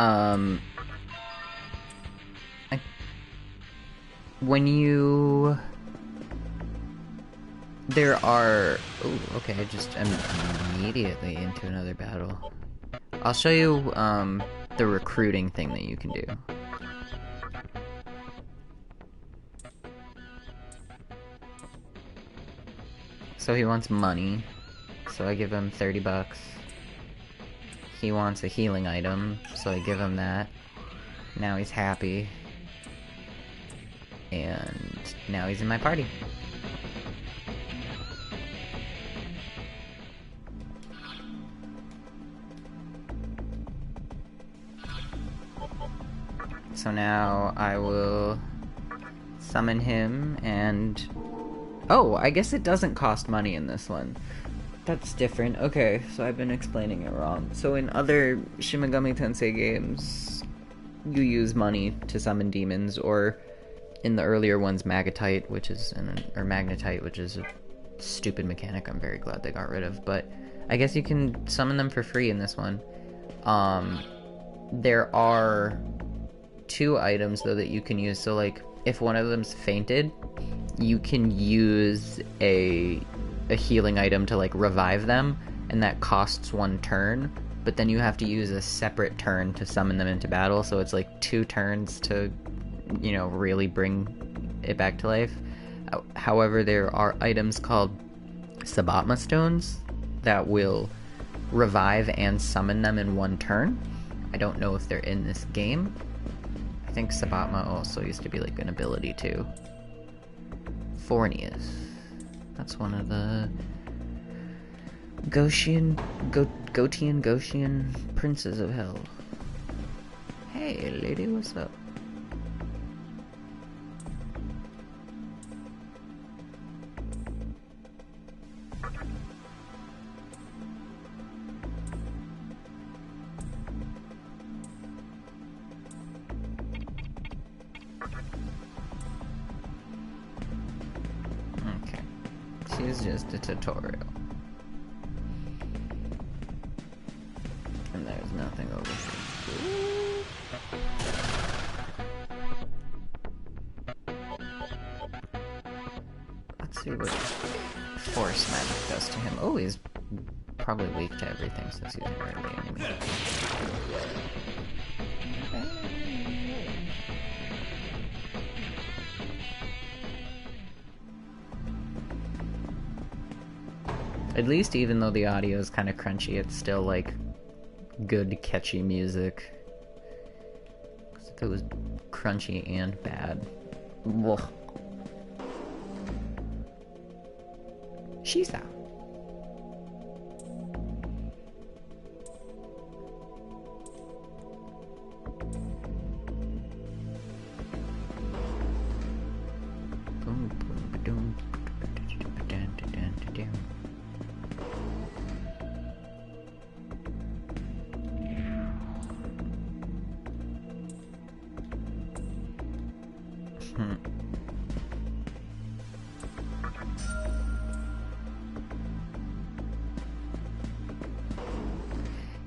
Um, when you... There are... Oh, okay, I just am immediately into another battle. I'll show you, the recruiting thing that you can do. So he wants money, so I give him 30 bucks. He wants a healing item, so I give him that. Now he's happy. And now he's in my party. So now I will summon him and... Oh, I guess it doesn't cost money in this one. That's different. Okay, so I've been explaining it wrong. So in other Shin Megami Tensei games, you use money to summon demons, or in the earlier ones, Magnetite, which is a stupid mechanic I'm very glad they got rid of. But I guess you can summon them for free in this one. There are 2 items though that you can use. So like, if one of them's fainted, you can use a healing item to like revive them, and that costs 1 turn, but then you have to use a separate turn to summon them into battle, so it's like 2 turns to, you know, really bring it back to life. However, there are items called Sabatma stones that will revive and summon them in 1 turn. I don't know if they're in this game. I think Sabatma also used to be like an ability too. Fornius. That's one of the Gotian princes of hell. Hey lady, what's up? Is just a tutorial. And there's nothing over here. Let's see what force magic does to him. Oh, he's probably weak to everything since he's an early enemy. At least even though the audio is kind of crunchy, it's still like good, catchy music. 'Cause if it was crunchy and bad. Ugh. Shisa.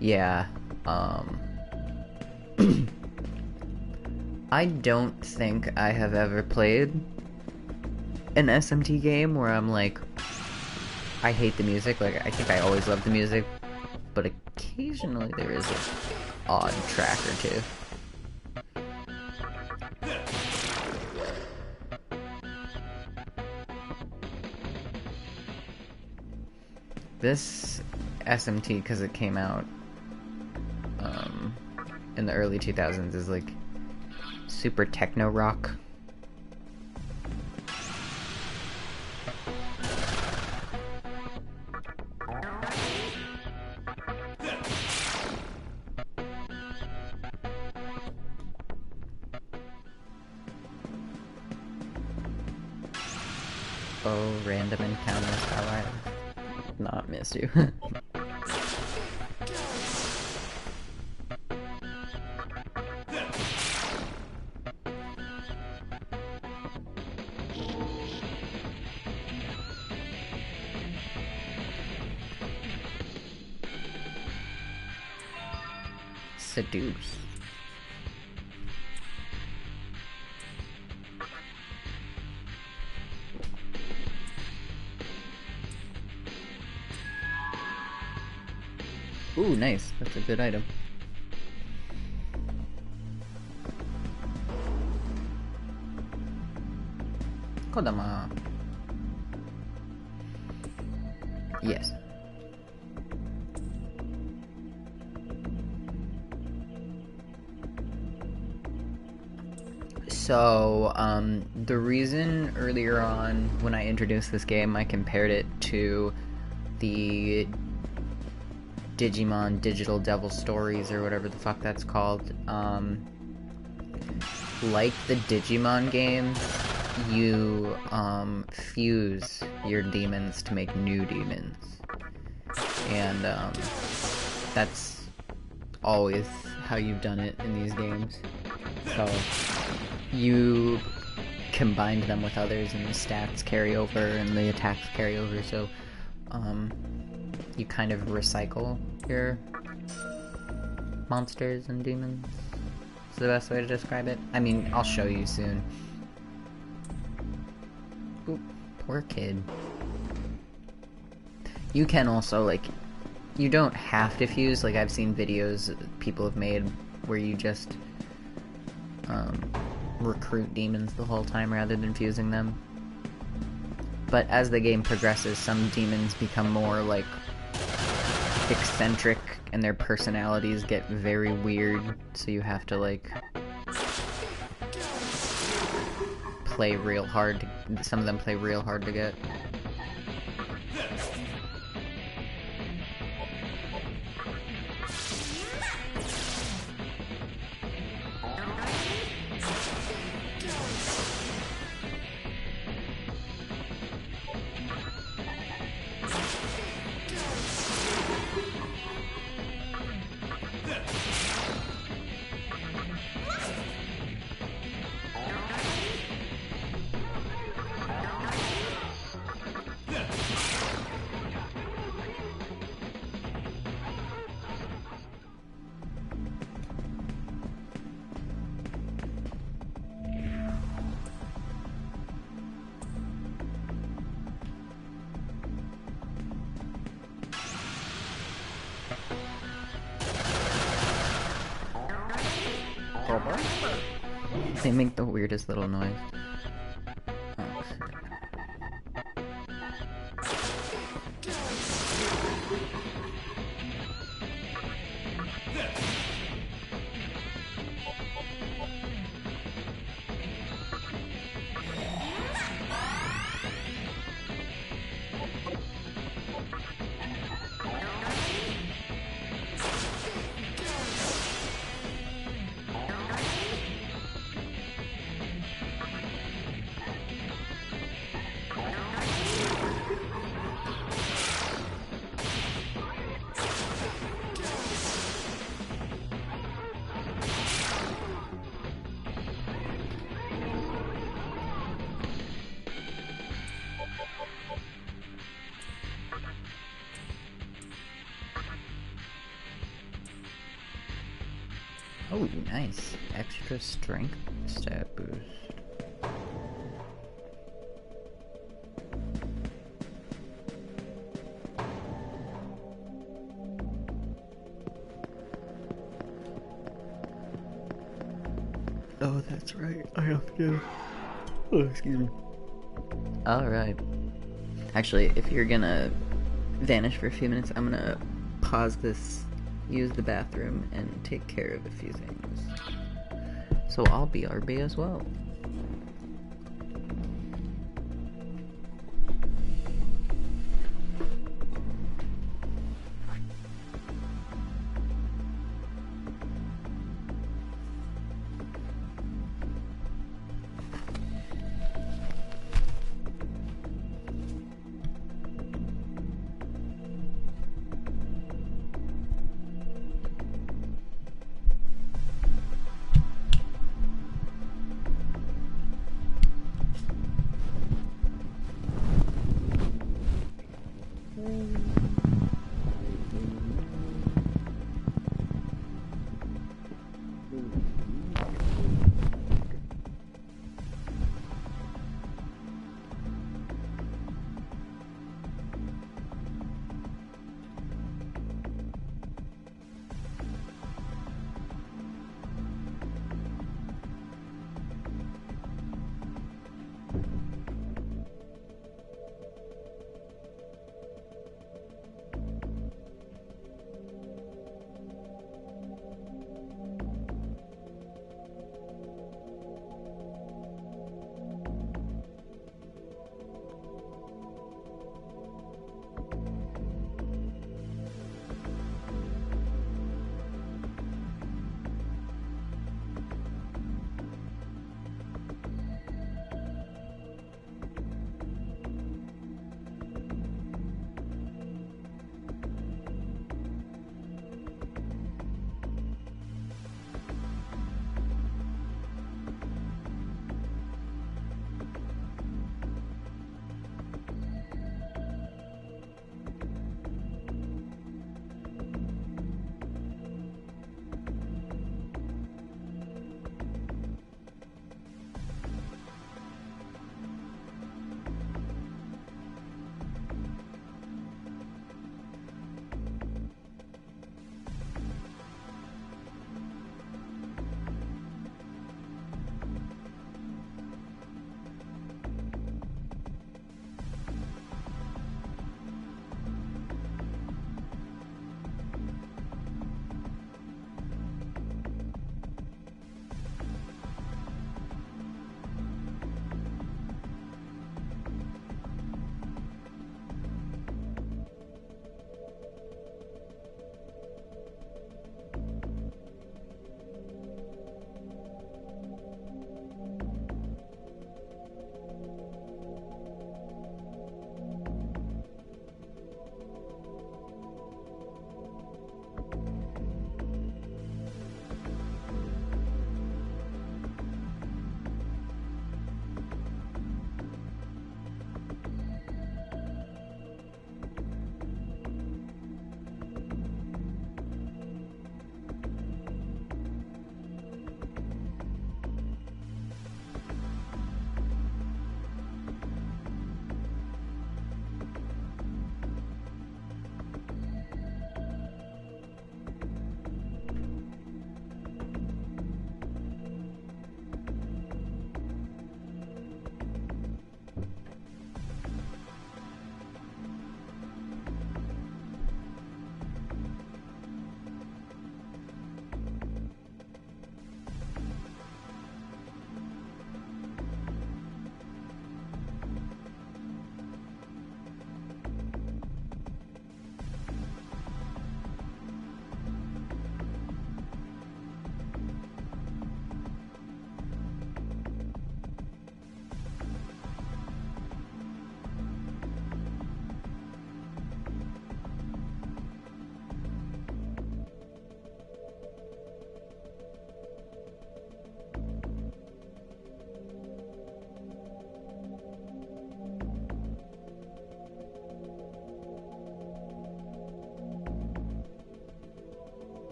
Yeah, I don't think I have ever played an SMT game where I'm like, I hate the music. Like, I think I always love the music, but occasionally there is an odd track or two. This SMT, because it came out in the early 2000s, is like super techno rock. Oh, random encounters, how I not miss you. Seduce. nice. That's a good item. Kodama. Yes. So, the reason earlier on when I introduced this game I compared it to the Digimon Digital Devil Stories or whatever the fuck that's called, like the Digimon games, you fuse your demons to make new demons, and that's always how you've done it in these games. So you combined them with others and the stats carry over and the attacks carry over, so you kind of recycle your monsters and demons. Is the best way to describe it. I mean, I'll show you soon. Oop, poor kid. You can also, like, you don't have to fuse. Like, I've seen videos people have made where you just recruit demons the whole time rather than fusing them. But as the game progresses, some demons become more, like, eccentric, and their personalities get very weird, so you have to, like, play real hard. Some of them play real hard to get. They make the weirdest little noise. Oh, shit. Oh, nice. Extra strength stat boost. Oh, that's right. I have to. Oh, excuse me. Alright. Actually, if you're gonna vanish for a few minutes, I'm gonna pause this, use the bathroom, and take care of a few things. So I'll be RB as well.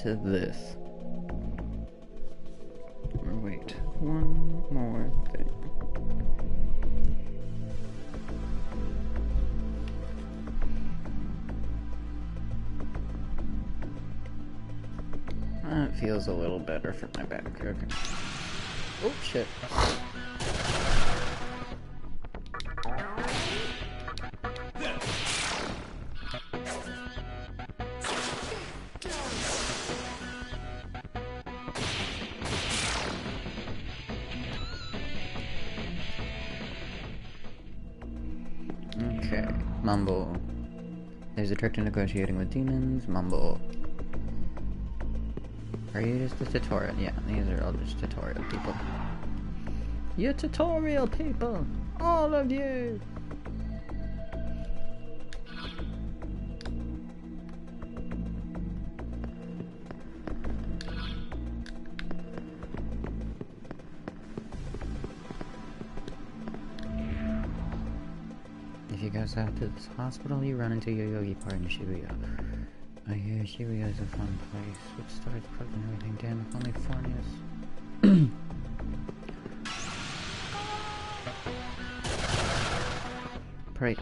to this. Or wait, one more thing. That feels a little better for my back. Okay. Oh shit. Okay, Mumble. There's a trick to negotiating with demons. Mumble. Are you just a tutorial? Yeah, these are all just tutorial people. You tutorial people! All of you! If you go south to this hospital, you run into your yogi partner, Shibuya. I hear Shibuya's a fun place, which starts closing everything down if only Fornius. Pray.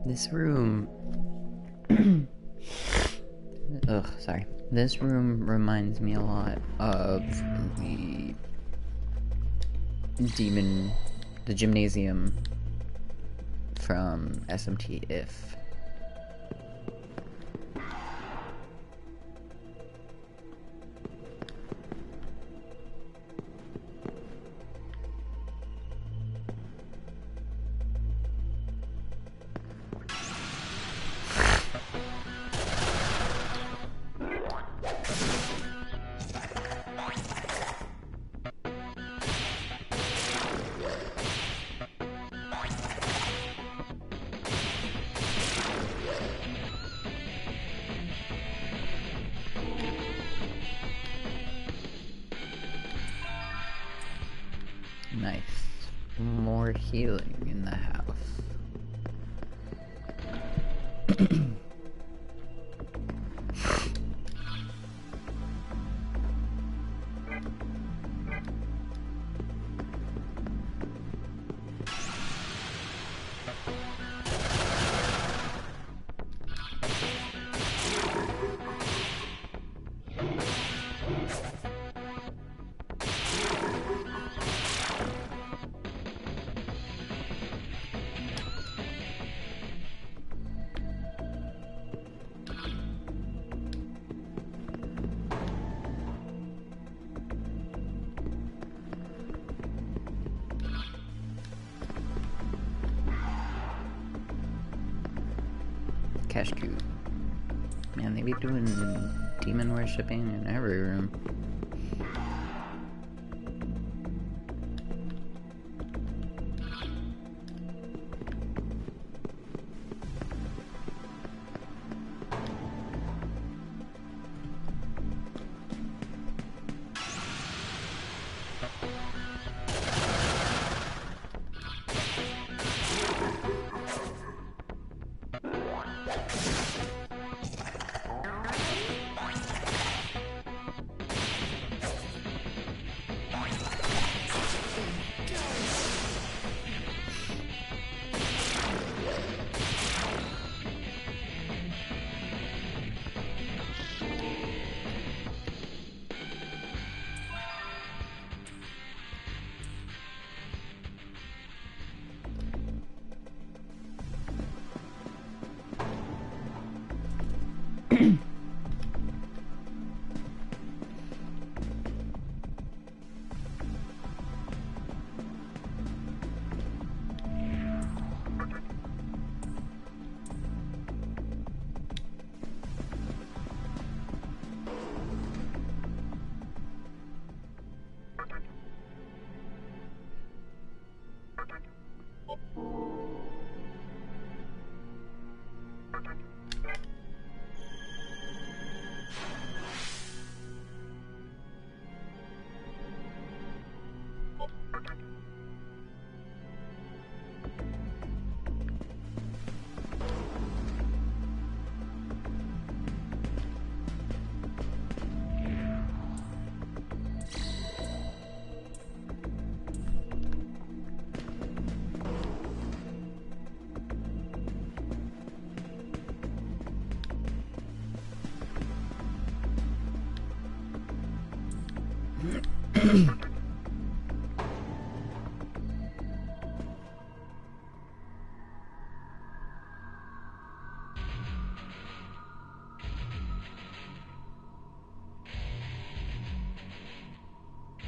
This room... Ugh, sorry. This room reminds me a lot of the the gymnasium from SMT If. Nice. More healing in the house. Cash cube. Man, they be doing demon worshipping in every room.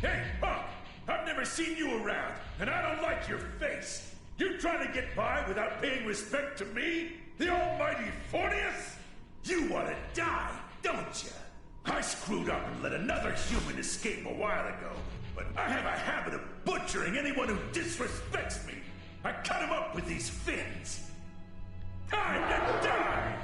Hey, punk! I've never seen you around, and I don't like your face. You trying to get by without paying respect to me? The almighty 40th? You want to die, don't you? I screwed up and let another human escape a while ago, but I have a habit of butchering anyone who disrespects me. I cut him up with these fins. Time to die!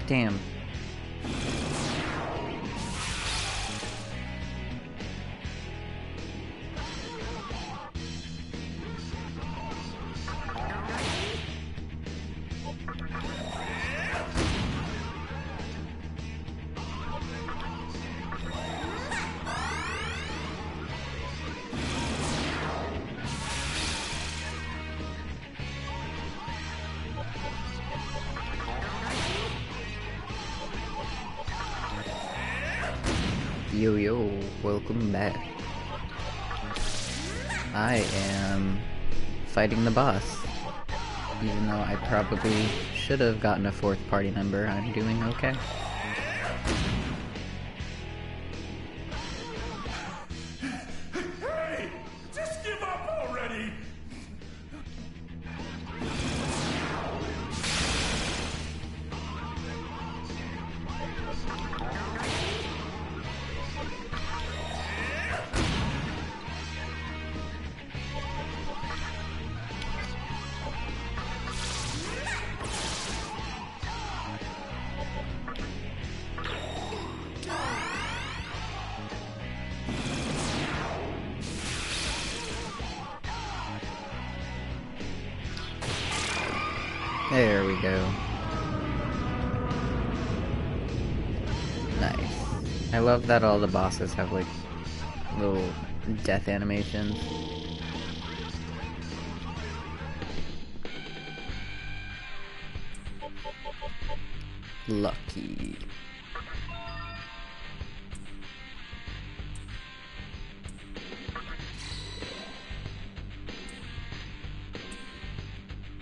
Damn. Yo, welcome back. I am fighting the boss. Even though I probably should have gotten a fourth party member, I'm doing okay.
Hey! Just give up already!
There we go. Nice. I love that all the bosses have like little death animations. Lucky.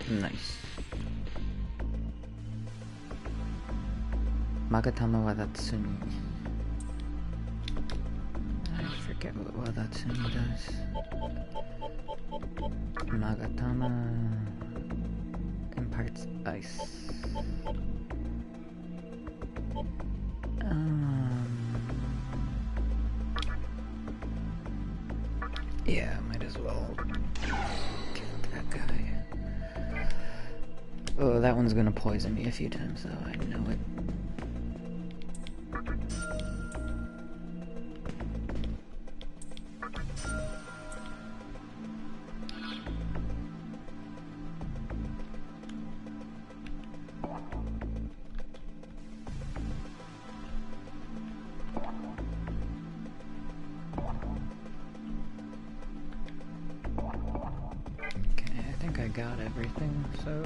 Nice. Magatama Wadatsumi. I forget what Wadatsumi does. Magatama imparts ice. Yeah, might as well kill that guy. Oh, that one's gonna poison me a few times though, I know it. Got everything, so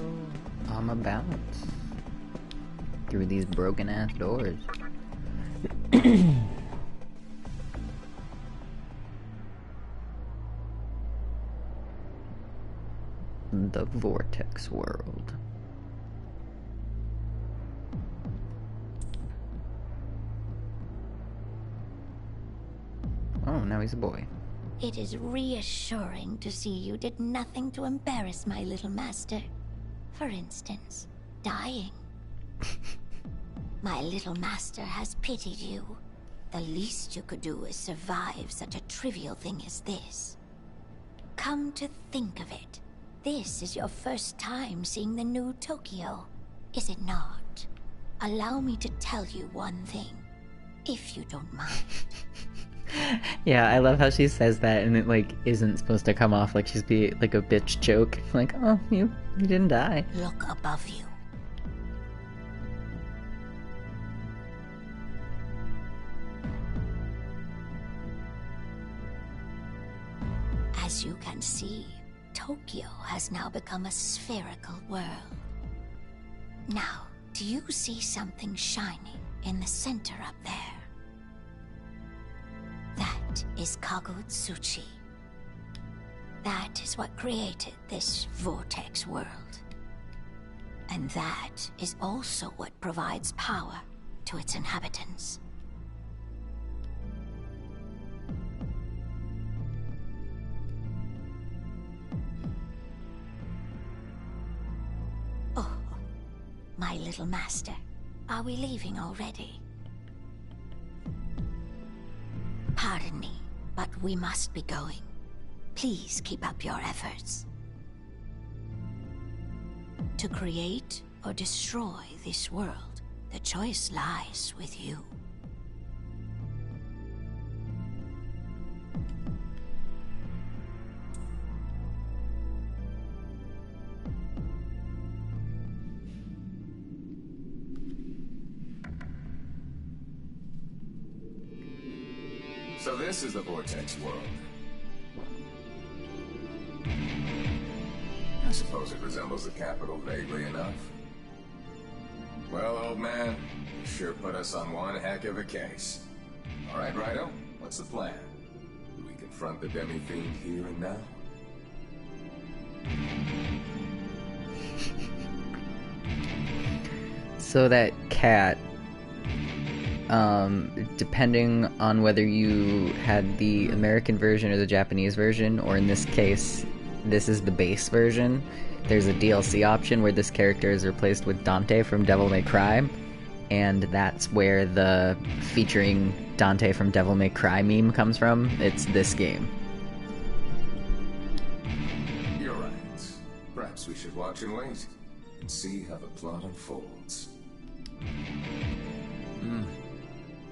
I'm a bounce through these broken ass doors. The Vortex World. Oh, now he's a boy.
It is reassuring to see you did nothing to embarrass my little master. For instance, dying. My little master has pitied you. The least you could do is survive such a trivial thing as this. Come to think of it, this is your first time seeing the new Tokyo, is it not? Allow me to tell you one thing, if you don't mind.
Yeah, I love how she says that and it like isn't supposed to come off like she's like a bitch joke. Like, oh, you didn't die.
Look above you. As you can see, Tokyo has now become a spherical world. Now, do you see something shining in the center up there? That is Kagutsuchi. That is what created this vortex world. And that is also what provides power to its inhabitants. Oh, my little master, are we leaving already? Pardon me, but we must be going. Please keep up your efforts. To create or destroy this world, the choice lies with you.
So this is the Vortex world. I suppose it resembles the capital vaguely enough. Well, old man, you sure put us on one heck of a case. All right, Rido, what's the plan? Do we confront the Demi-fiend here and now?
So that cat, depending on whether you had the American version or the Japanese version, or in this case, this is the base version, there's a DLC option where this character is replaced with Dante from Devil May Cry, and that's where the featuring Dante from Devil May Cry meme comes from. It's this game.
You're right. Perhaps we should watch and wait, and see how the plot unfolds.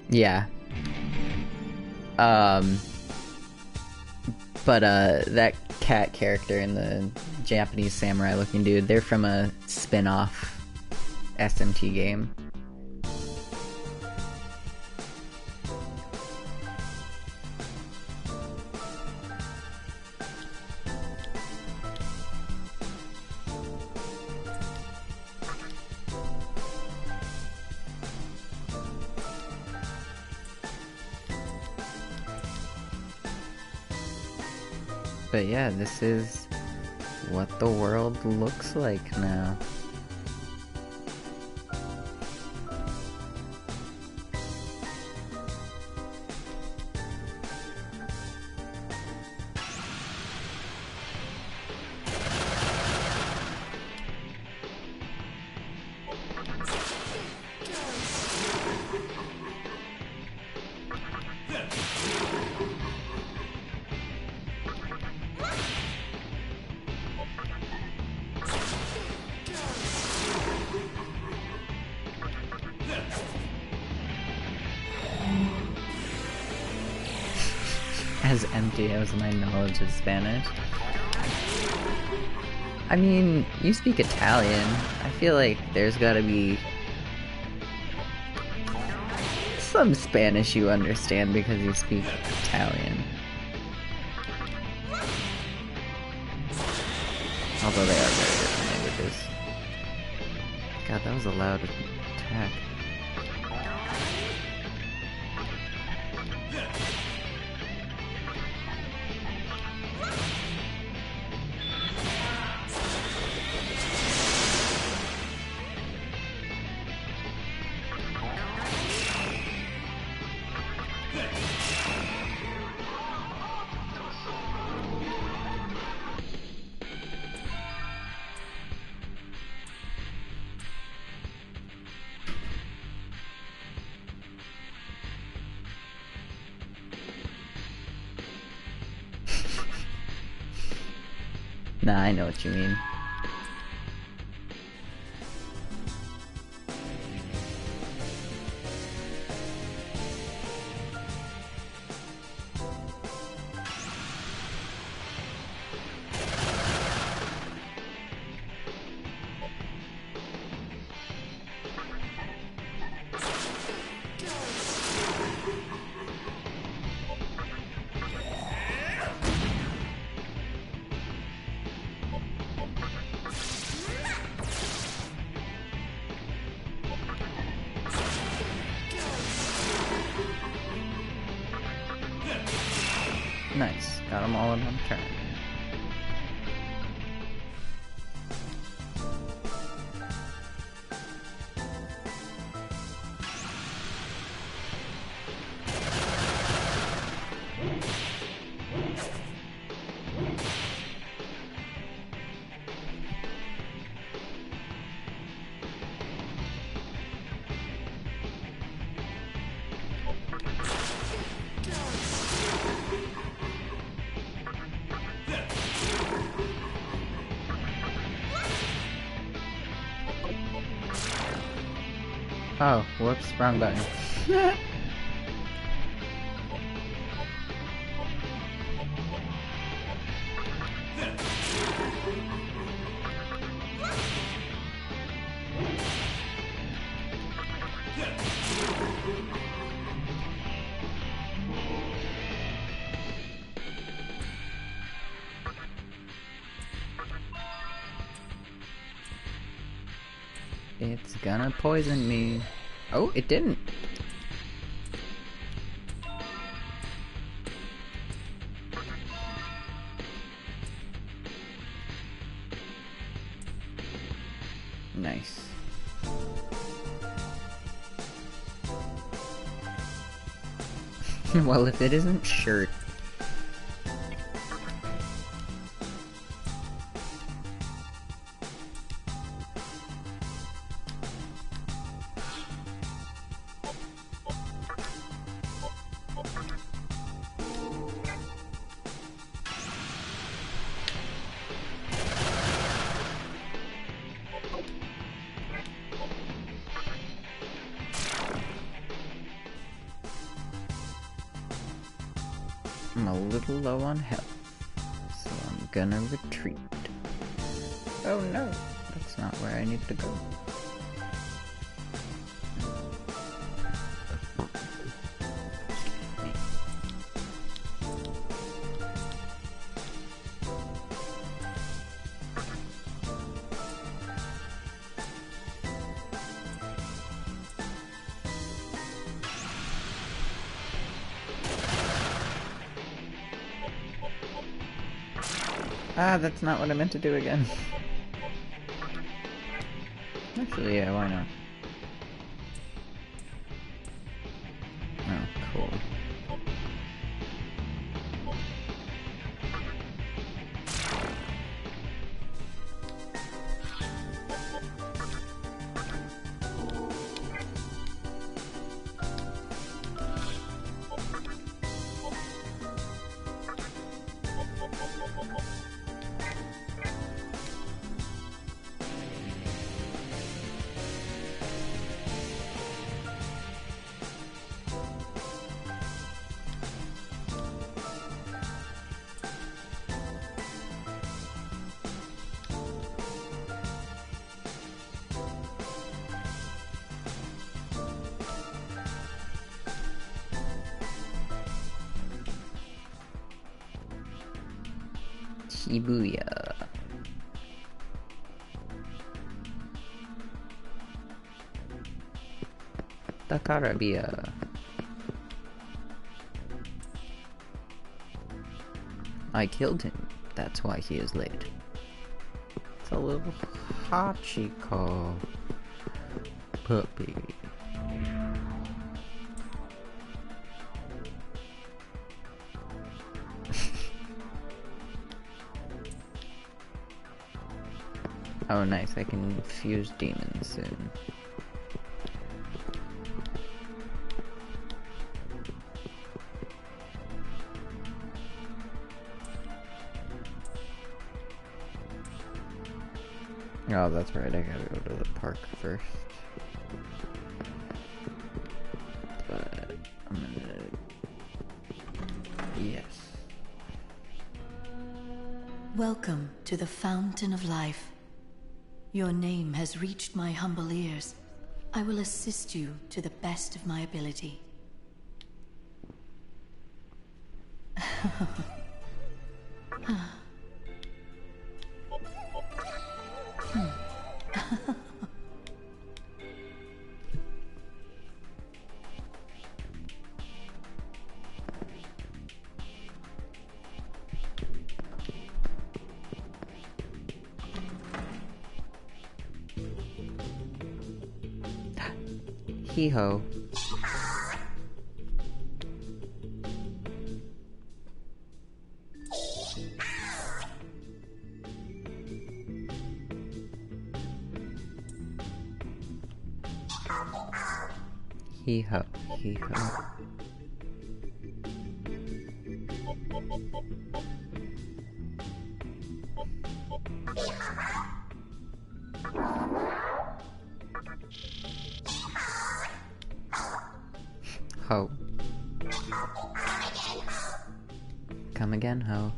Yeah. But that cat character and the Japanese samurai looking dude, they're from a spin-off SMT game. But yeah, this is what the world looks like now. As empty as my knowledge of Spanish. I mean, you speak Italian. I feel like there's gotta be some Spanish you understand because you speak Italian. Although they are very different languages. God, that was a loud attack. Nah, I know what you mean. Nice. Got them all in one turn. Oh, whoops, wrong button. It's gonna poison me. Oh, it didn't. Nice. Well, if it isn't shirt. I'm a little low on health, so I'm gonna retreat. Oh no, that's not where I need to go. Ah, that's not what I meant to do again. Actually, yeah, why not? Oh, cool. Shibuya. Takarabia. I killed him. That's why he is late. It's a little Hachiko puppy. Oh nice, I can fuse demons soon. Oh, that's right, I gotta go to the park first. But I'm gonna... Yes.
Welcome to the Fountain of Life. Your name has reached my humble ears. I will assist you to the best of my ability.
Hee-ho. Hee-ho, hee-ho. Ho. Come again, ho.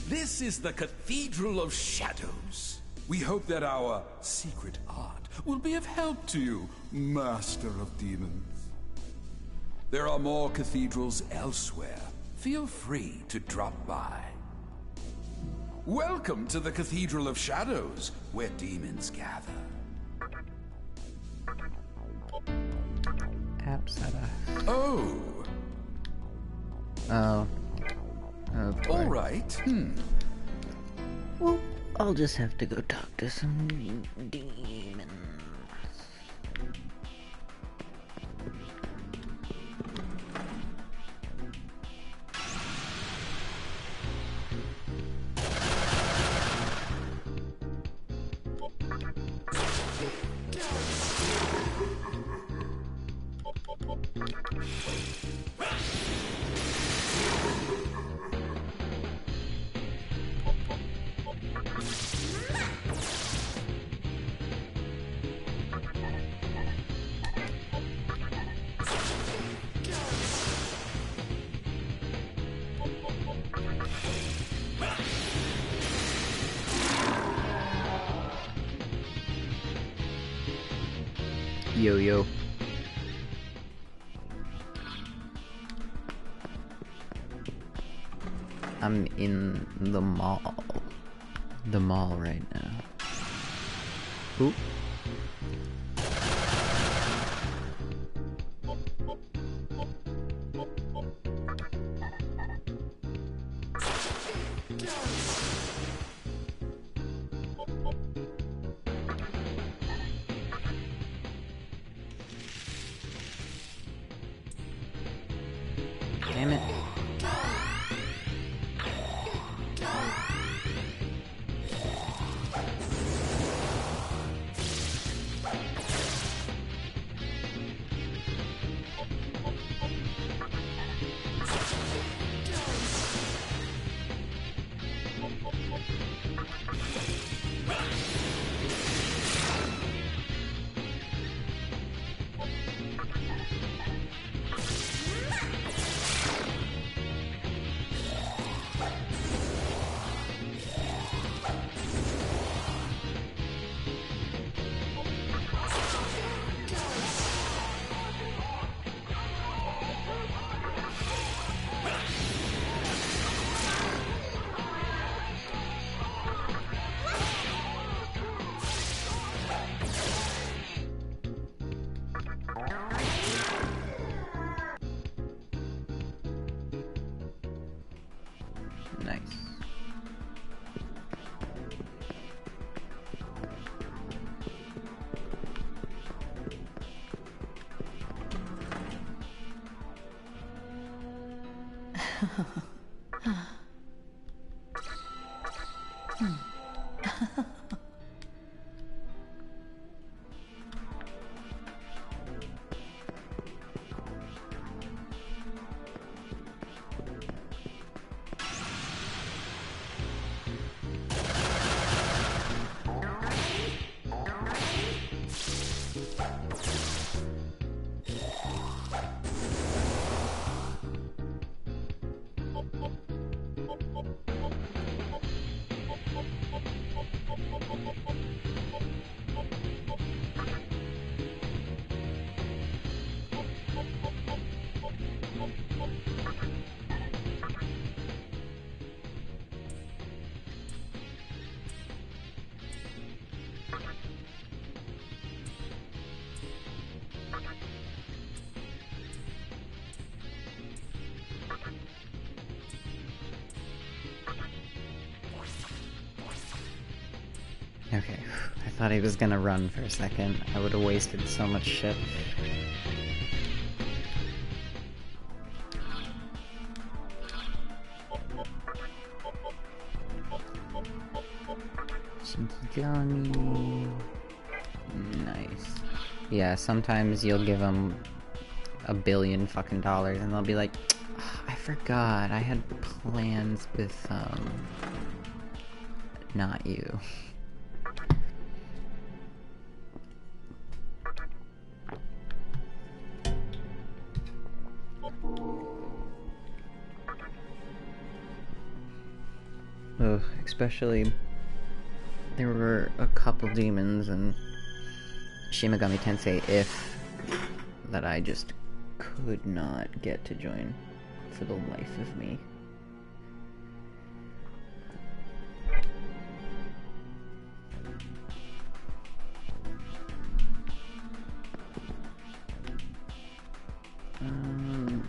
This is the Cathedral of Shadows. We hope that our secret art will be of help to you, Master of Demons. There are more cathedrals elsewhere. Feel free to drop by. Welcome to the Cathedral of Shadows, where demons gather.
Apsara.
Oh.
Oh. Oh,
all right.
Well, I'll just have to go talk to some demons. Yo. I'm in the mall. The mall right now. Oop. Damn it. Nice. Okay, I thought he was gonna run for a second. I would have wasted so much shit. Shin Megami. Nice. Yeah, sometimes you'll give them $1 billion fucking dollars and they'll be like, "Oh, I forgot, I had plans with, not you." Ugh, especially there were a couple demons in Shin Megami Tensei If that I just could not get to join for the life of me.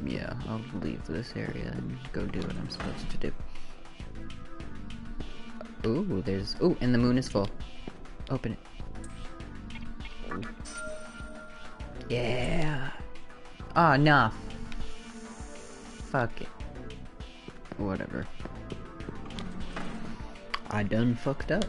Yeah, I'll leave this area and go do what I'm supposed to do. Ooh, there's... Ooh, and the moon is full. Open it. Yeah! Ah, nah. Fuck it. Whatever. I done fucked up.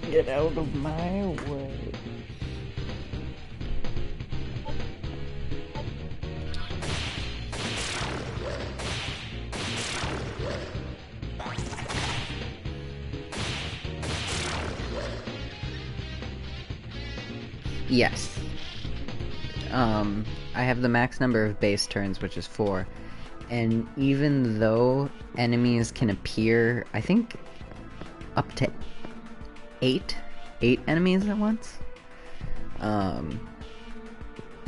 Get out of my way. Yes. I have the max number of base turns, which is 4. And even though enemies can appear, I think, up to 8 enemies at once.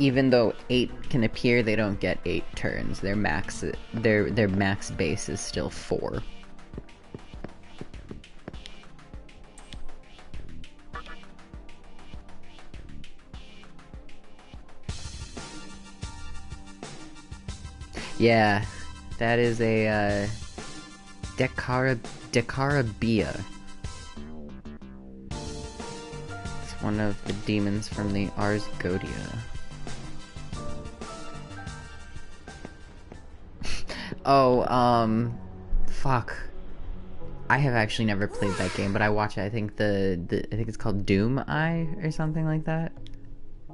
Even though 8 can appear, they don't get 8 turns. Their max base is still 4. Yeah, that is a Decarabia. One of the demons from the Ars Godia. Oh, fuck. I have actually never played that game, but I watch it. I think I think it's called Doom Eye or something like that.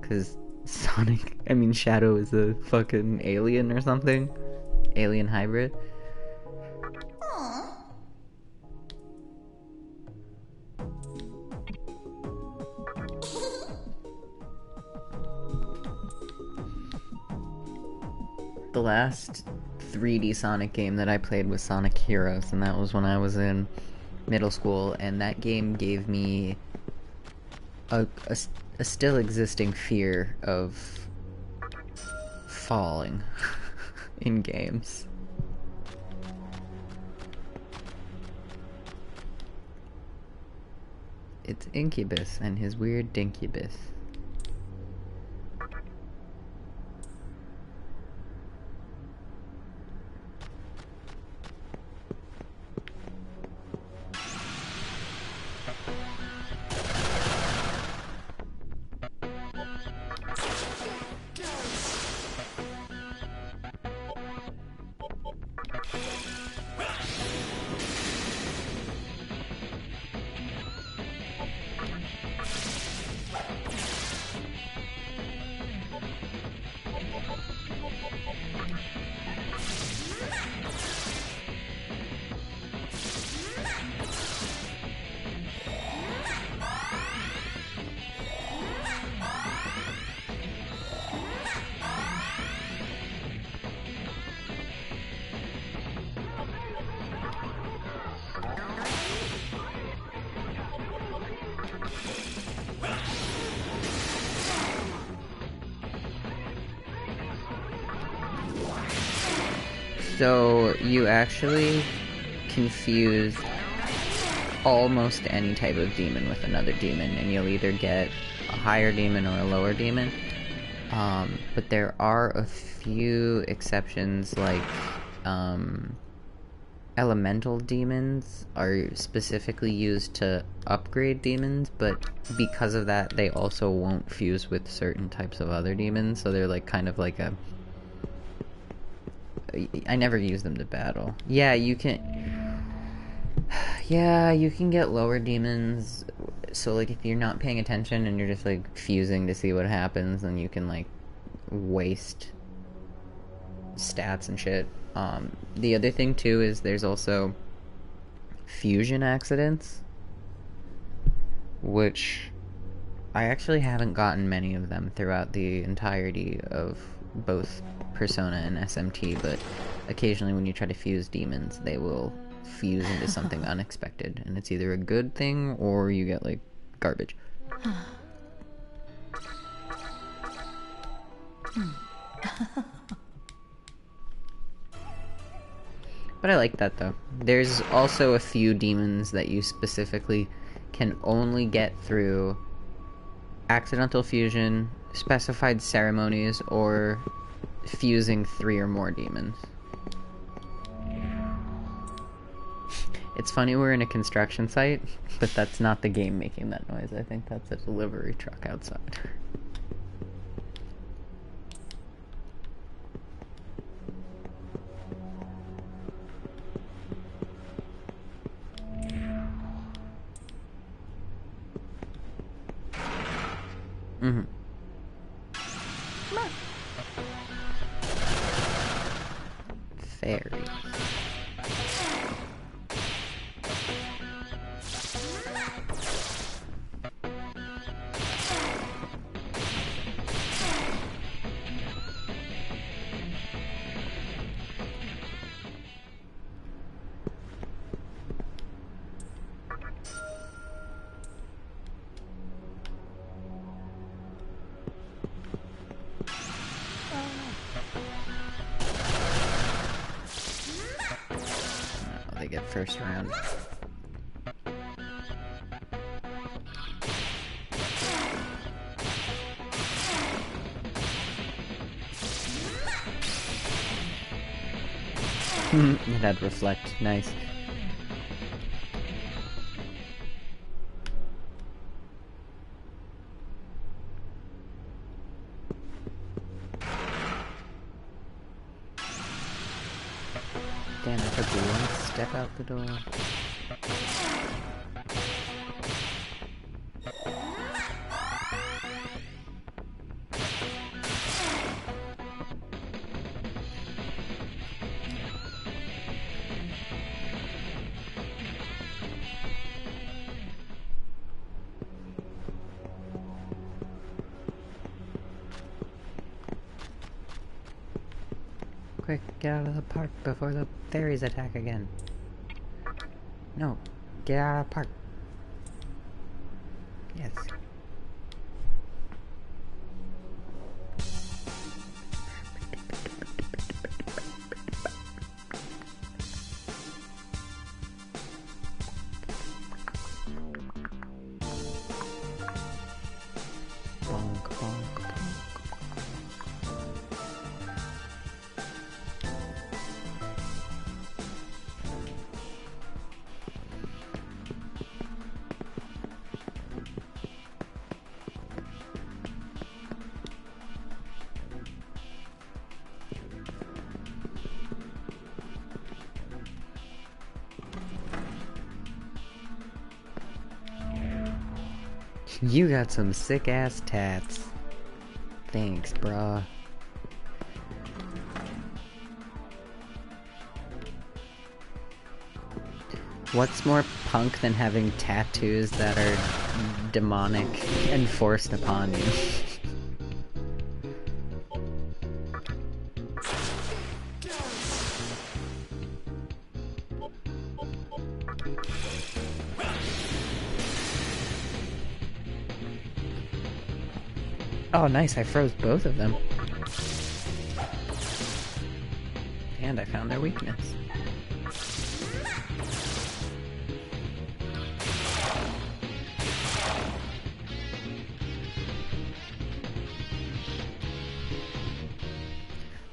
Cause Shadow is a fucking alien or something. Alien hybrid. The last 3D Sonic game that I played was Sonic Heroes, and that was when I was in middle school, and that game gave me a still existing fear of falling in games. It's Incubus and his weird Dinkubus. So you actually confuse almost any type of demon with another demon, and you'll either get a higher demon or a lower demon. But there are a few exceptions, like elemental demons are specifically used to upgrade demons, but because of that they also won't fuse with certain types of other demons, so they're like kind of like a... I never use them to battle. Yeah, you can get lower demons, so like if you're not paying attention and you're just like fusing to see what happens, then you can like waste stats and shit. The other thing too is there's also fusion accidents, which I actually haven't gotten many of them throughout the entirety of both Persona and SMT, but occasionally when you try to fuse demons, they will fuse into something unexpected, and it's either a good thing or you get like garbage. But I like that though. There's also a few demons that you specifically can only get through accidental fusion, specified ceremonies, or fusing 3 or more demons. It's funny we're in a construction site, but that's not the game making that noise. I think that's a delivery truck outside. Mm-hmm. Fairies. They get first round. It had reflect, nice. Damn, I took one step out the door. Quick, get out of the park before the fairies attack again. No, get out of the park. Yes. You got some sick ass tats. Thanks, brah. What's more punk than having tattoos that are demonic and forced upon you? Oh, nice, I froze both of them. And I found their weakness.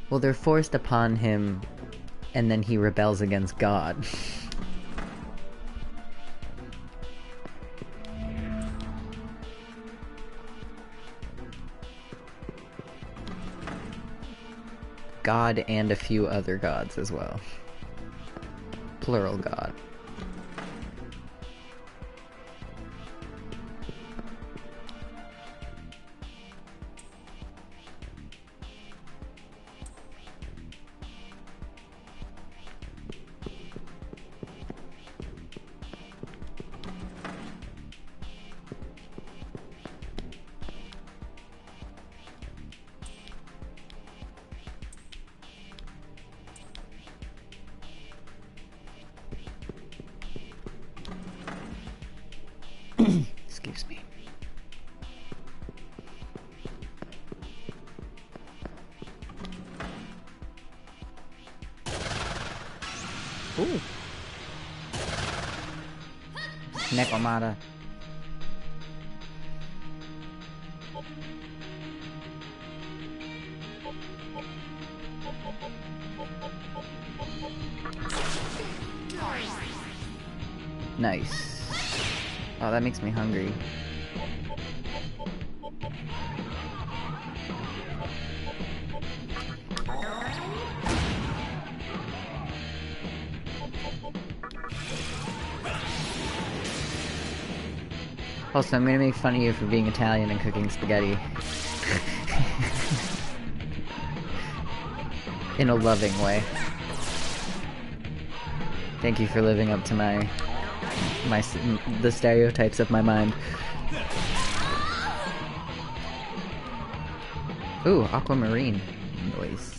Well, they're forced upon him, and then he rebels against God. God and a few other gods as well. Plural god. Excuse me. Ooh. Nekomata. Nice. Oh, that makes me hungry. Also, I'm gonna make fun of you for being Italian and cooking spaghetti. In a loving way. Thank you for living up to the stereotypes of my mind. Ooh, aquamarine noise.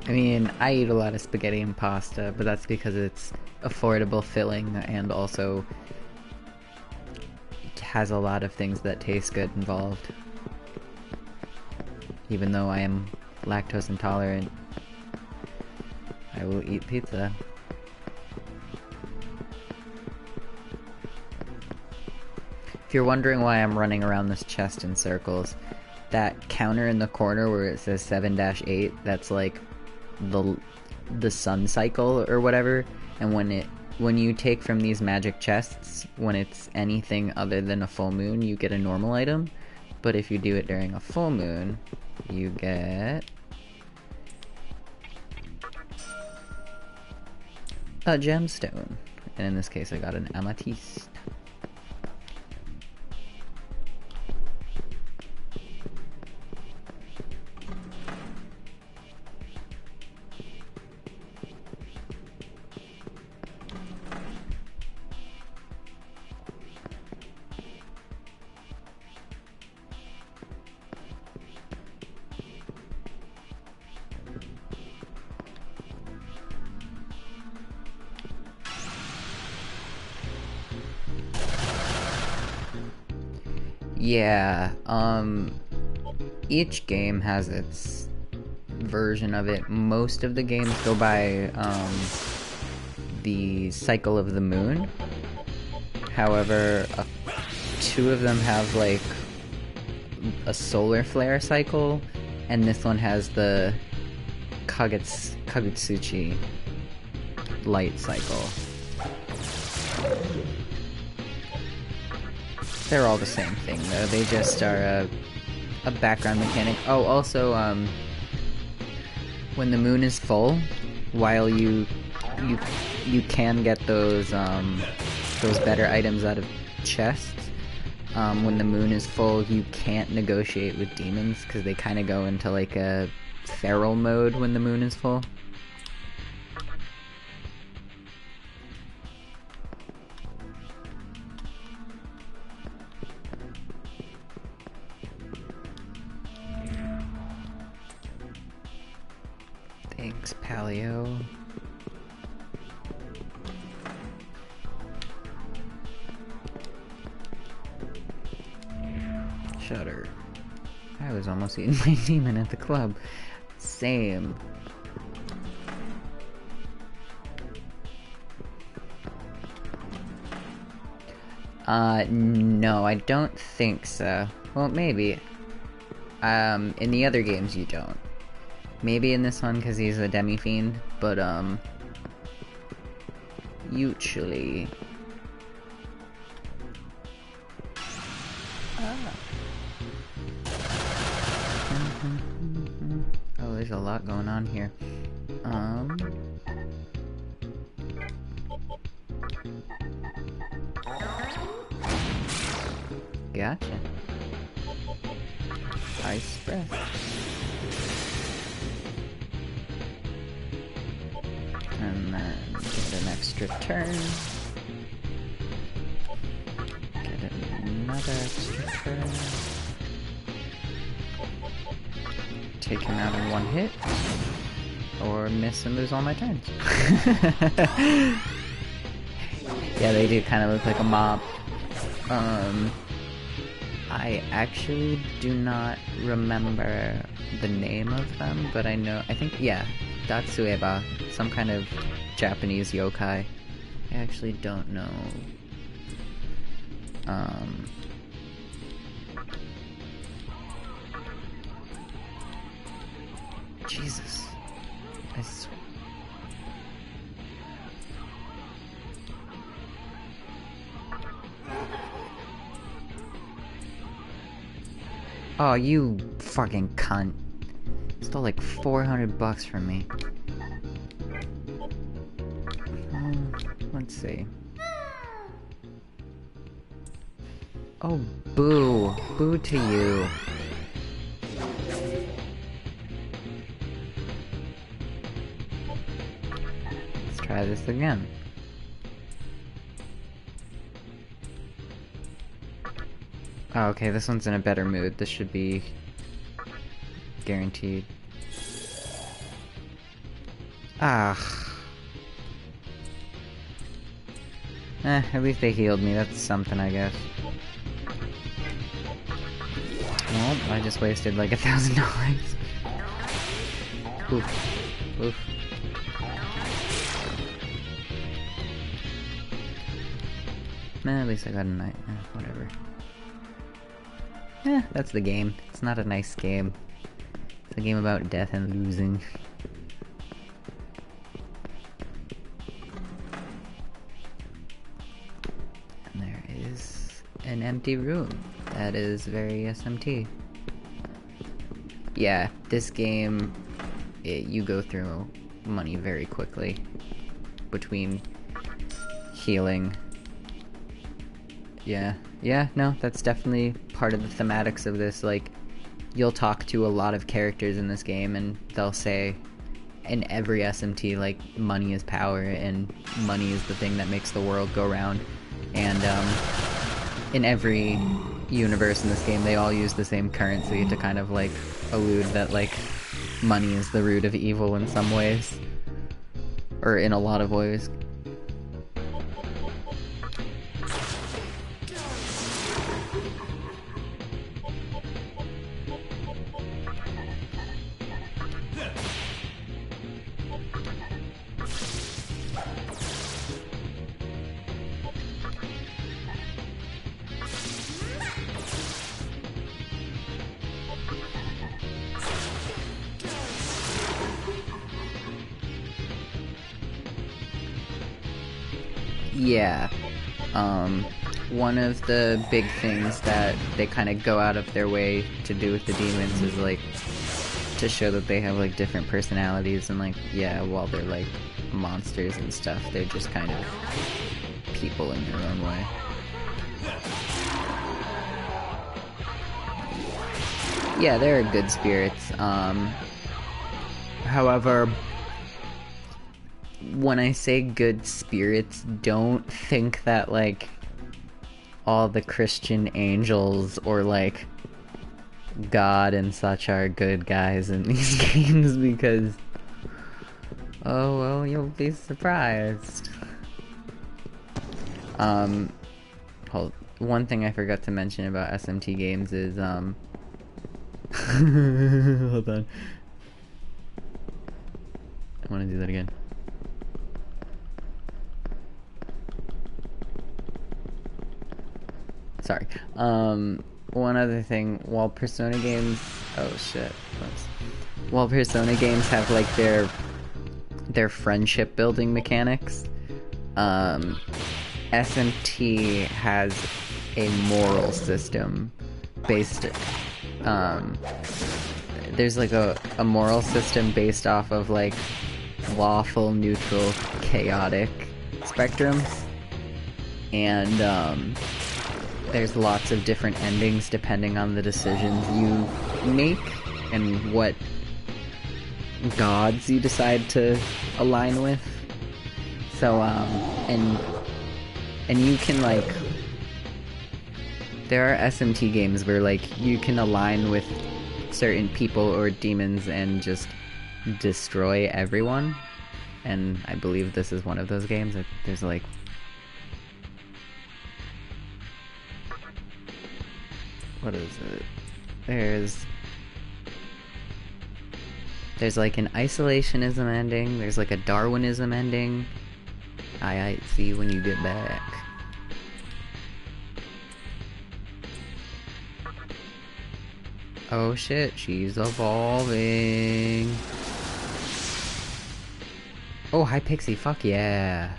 I mean, I eat a lot of spaghetti and pasta, but that's because it's affordable, filling, and also has a lot of things that taste good involved. Even though I am lactose intolerant, I will eat pizza. If you're wondering why I'm running around this chest in circles, that counter in the corner where it says 7-8, that's like the sun cycle or whatever, and when you take from these magic chests, when it's anything other than a full moon, you get a normal item, but if you do it during a full moon, you get a gemstone, and in this case I got an amethyst. Yeah, each game has its version of it. Most of the games go by, the cycle of the moon. However, two of them have, like, a solar flare cycle, and this one has the Kagutsuchi, light cycle. They're all the same thing, though. They just are a background mechanic. Oh, also, when the moon is full, while you can get those better items out of chests, when the moon is full, you can't negotiate with demons, because they kind of go into, like, a feral mode when the moon is full. Thanks, Paleo. Shudder. I was almost eating my demon at the club. Same. No, I don't think so. Well, maybe. In the other games you don't. Maybe in this one because he's a Demi-fiend, but, usually... Oh, there's a lot going on here. Gotcha. Ice breath. And then get an extra turn. Get another extra turn. Take him out in one hit. Or miss and lose all my turns. Yeah, they do kind of look like a mob. I actually do not remember the name of them, but I think, yeah, Datsueba, some kind of Japanese yokai. I actually don't know. Jesus. Oh, you fucking cunt. Stole like $400 from me. Let's see. Oh, boo. Boo to you. Let's try this again. Oh, okay, this one's in a better mood. This should be guaranteed. Ah. At least they healed me. That's something, I guess. Well, I just wasted like $1,000. Oof. Oof. At least I got a night. Whatever. That's the game. It's not a nice game. It's a game about death and losing. And there is an empty room. That is very SMT. Yeah, this game, you go through money very quickly. Between healing. Yeah, no, that's definitely part of the thematics of this. Like, you'll talk to a lot of characters in this game, and they'll say, in every SMT, like, money is power, and money is the thing that makes the world go round. And, in every universe in this game, they all use the same currency to kind of, like, allude that, like, money is the root of evil in some ways. Or in a lot of ways. Yeah. One of the big things that they kind of go out of their way to do with the demons is, like, to show that they have, like, different personalities, and, like, yeah, while they're, like, monsters and stuff, they're just kind of people in their own way. Yeah, they're good spirits. However, when I say good spirits, don't think that, like, all the Christian angels or, like, God and such are good guys in these games, because, oh well, you'll be surprised. One thing I forgot to mention about SMT games is, hold on. I want to do that again. Sorry. One other thing, while Persona games... Oh shit. Oops. While Persona games have, like, their friendship building mechanics, SMT has a moral system based... there's, like, a moral system based off of, like, lawful, neutral, chaotic spectrums. And, there's lots of different endings depending on the decisions you make and what gods you decide to align with. So, and you can, like, there are SMT games where, like, you can align with certain people or demons and just destroy everyone. And I believe this is one of those games. There's, like, what is it? There's like an isolationism ending, there's like a Darwinism ending. I see you when you get back. Oh shit, she's evolving. Oh, Hypixie, fuck yeah.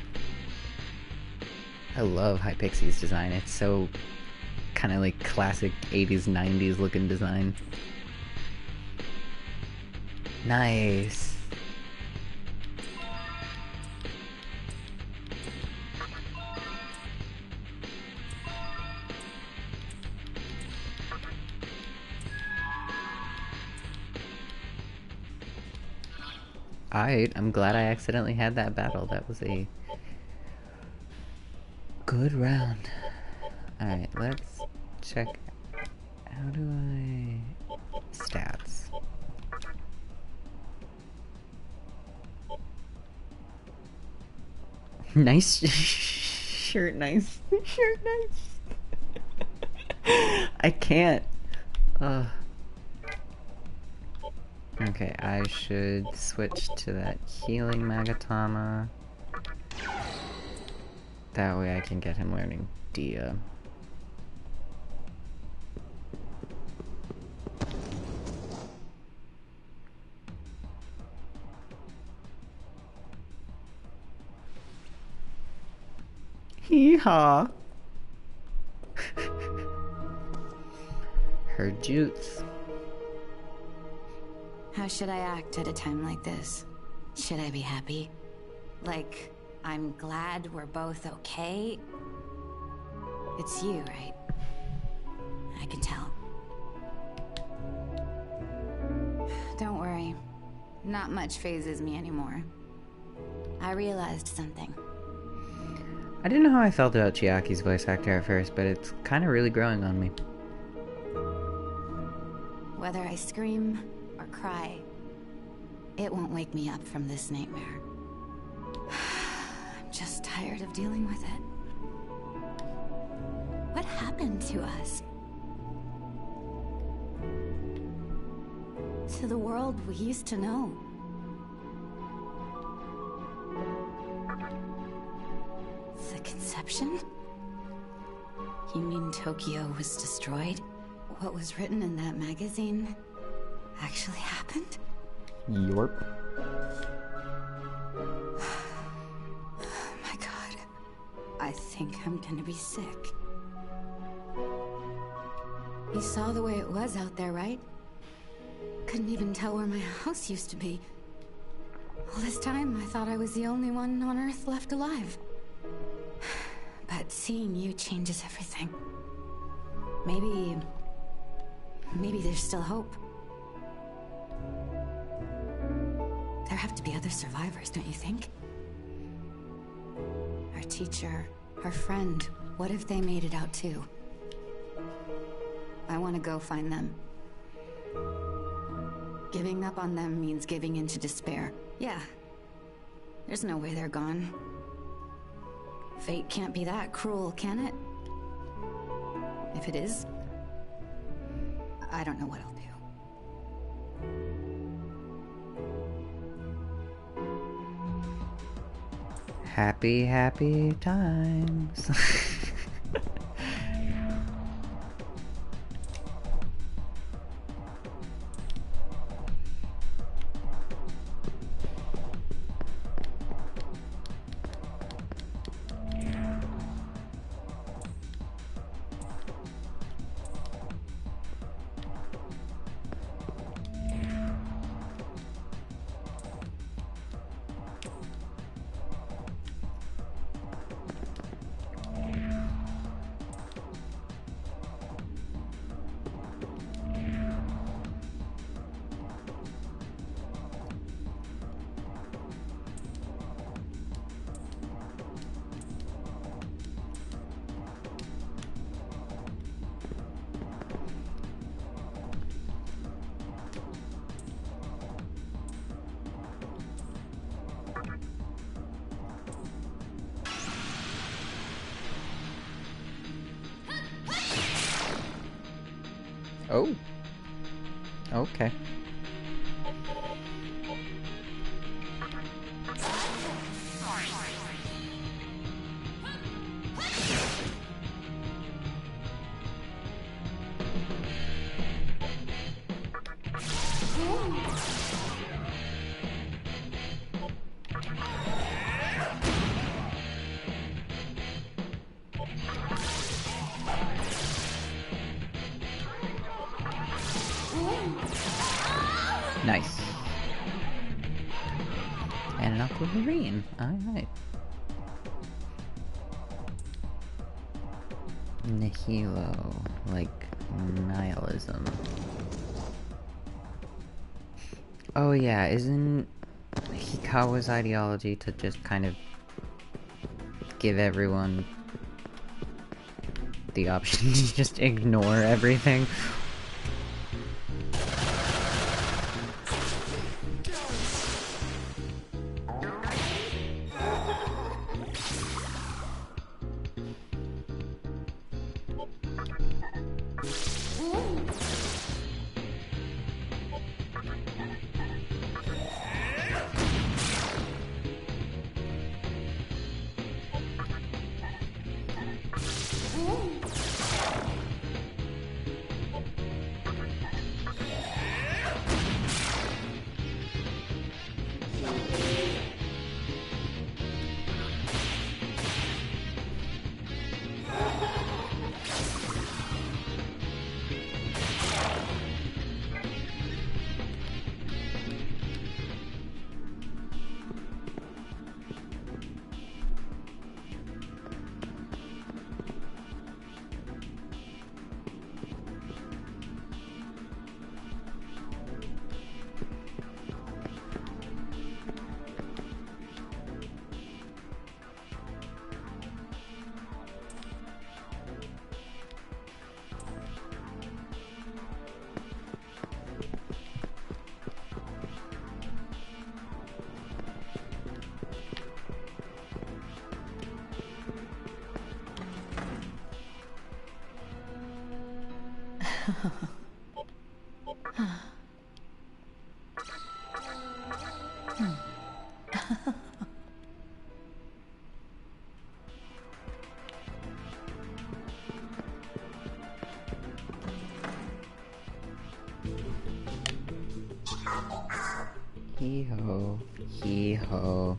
I love Hypixie's design, it's so kind of like classic 80s, 90s looking design. Nice. Alright, I'm glad I accidentally had that battle. That was a good round. Alright, let's check. How do I... Stats. Nice shirt, nice. Shirt, nice. I can't. Okay, I should switch to that healing Magatama. That way I can get him learning Dia. Hee-haw! Her jutsu.
How should I act at a time like this? Should I be happy? Like, I'm glad we're both okay? It's you, right? I can tell. Don't worry. Not much phases me anymore. I realized something.
I didn't know how I felt about Chiaki's voice actor at first, but it's kind of really growing on me.
Whether I scream or cry, it won't wake me up from this nightmare. I'm just tired of dealing with it. What happened to us? To the world we used to know? The conception? You mean Tokyo was destroyed? What was written in that magazine actually happened?
Yorp.
Oh my god. I think I'm gonna be sick. You saw the way it was out there, right? Couldn't even tell where my house used to be. All this time, I thought I was the only one on Earth left alive. But seeing you changes everything. Maybe there's still hope. There have to be other survivors, don't you think? Our teacher, our friend, what if they made it out too? I want to go find them. Giving up on them means giving in to despair. Yeah. There's no way they're gone. Fate can't be that cruel, can it? If it is, I don't know what I'll do.
Happy, happy times. Oh. Okay. Nice. And an aquamarine. Alright. Nihilo. Like nihilism. Oh yeah, isn't Hikawa's ideology to just kind of give everyone the option to just ignore everything? Hee-ho. Hee-ho.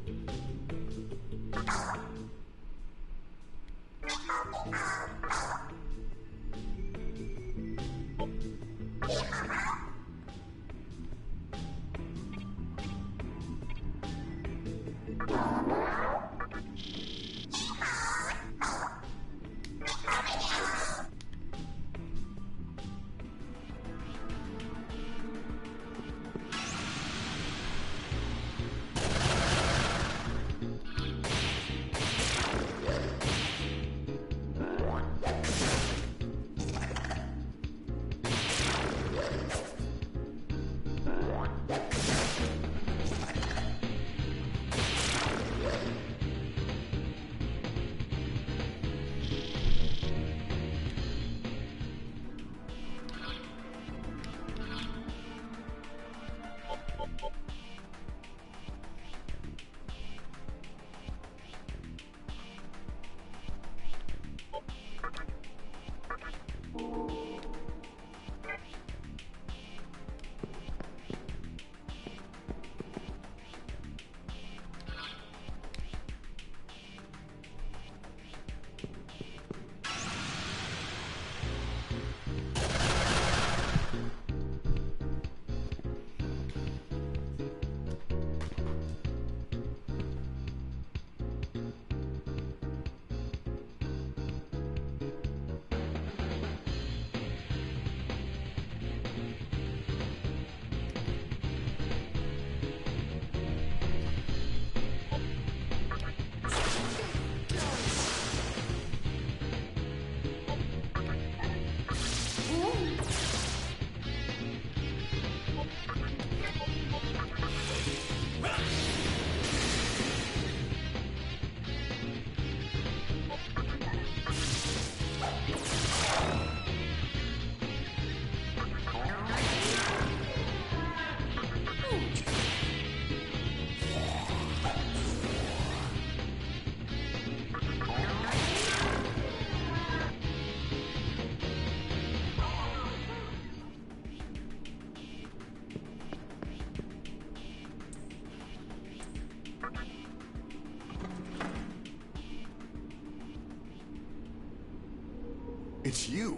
It's you!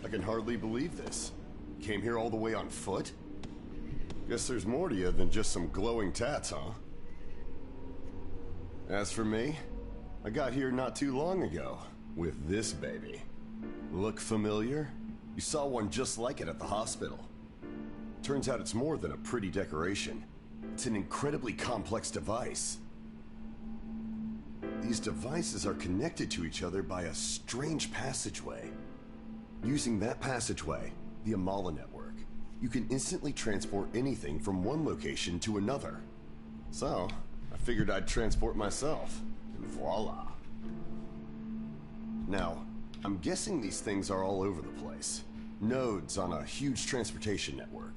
I can hardly believe this. Came here all the way on foot? Guess there's more to you than just some glowing tats, huh? As for me, I got here not too long ago, with this baby. Look familiar? You saw one just like it at the hospital. Turns out it's more than a pretty decoration. It's an incredibly complex device. These devices are connected to each other by a strange passageway. Using that passageway, the Amala network, you can instantly transport anything from one location to another. So, I figured I'd transport myself, and voila. Now, I'm guessing these things are all over the place. Nodes on a huge transportation network.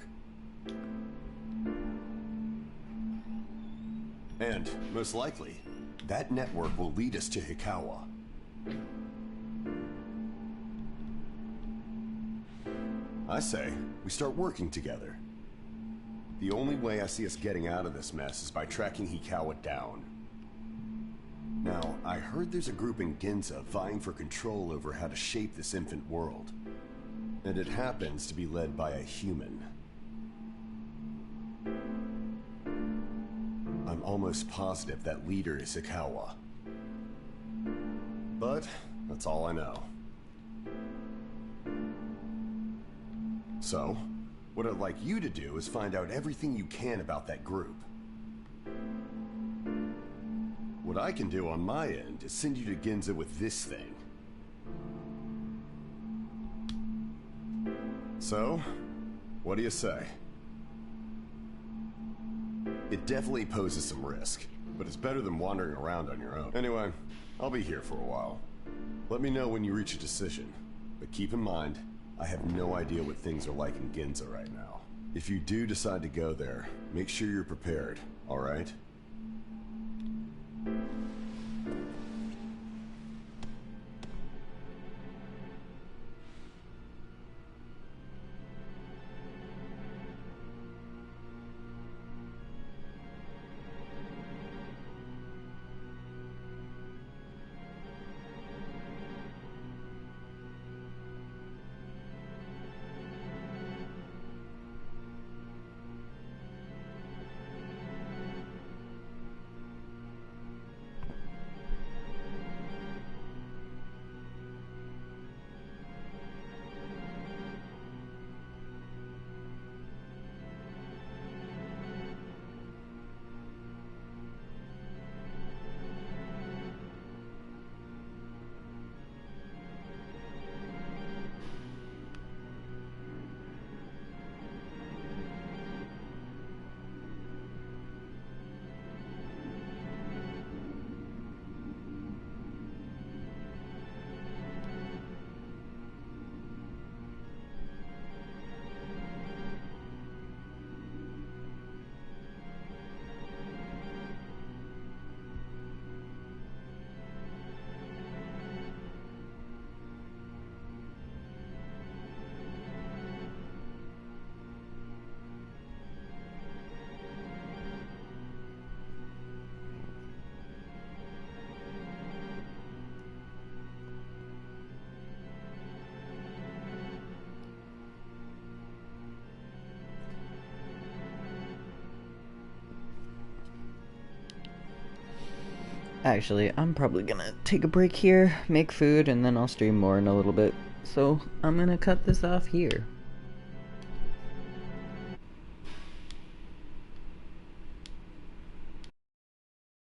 And, most likely, that network will lead us to Hikawa. I say, we start working together. The only way I see us getting out of this mess is by tracking Hikawa down. Now, I heard there's a group in Ginza vying for control over how to shape this infant world. And it happens to be led by a human. I'm almost positive that leader is Hikawa. But that's all I know. So, what I'd like you to do is find out everything you can about that group. What I can do on my end is send you to Ginza with this thing. So, what do you say? It definitely poses some risk, but it's better than wandering around on your own. Anyway, I'll be here for a while. Let me know when you reach a decision, but keep in mind, I have no idea what things are like in Ginza right now. If you do decide to go there, make sure you're prepared, alright?
Actually, I'm probably gonna take a break here, make food, and then I'll stream more in a little bit. So I'm gonna cut this off here.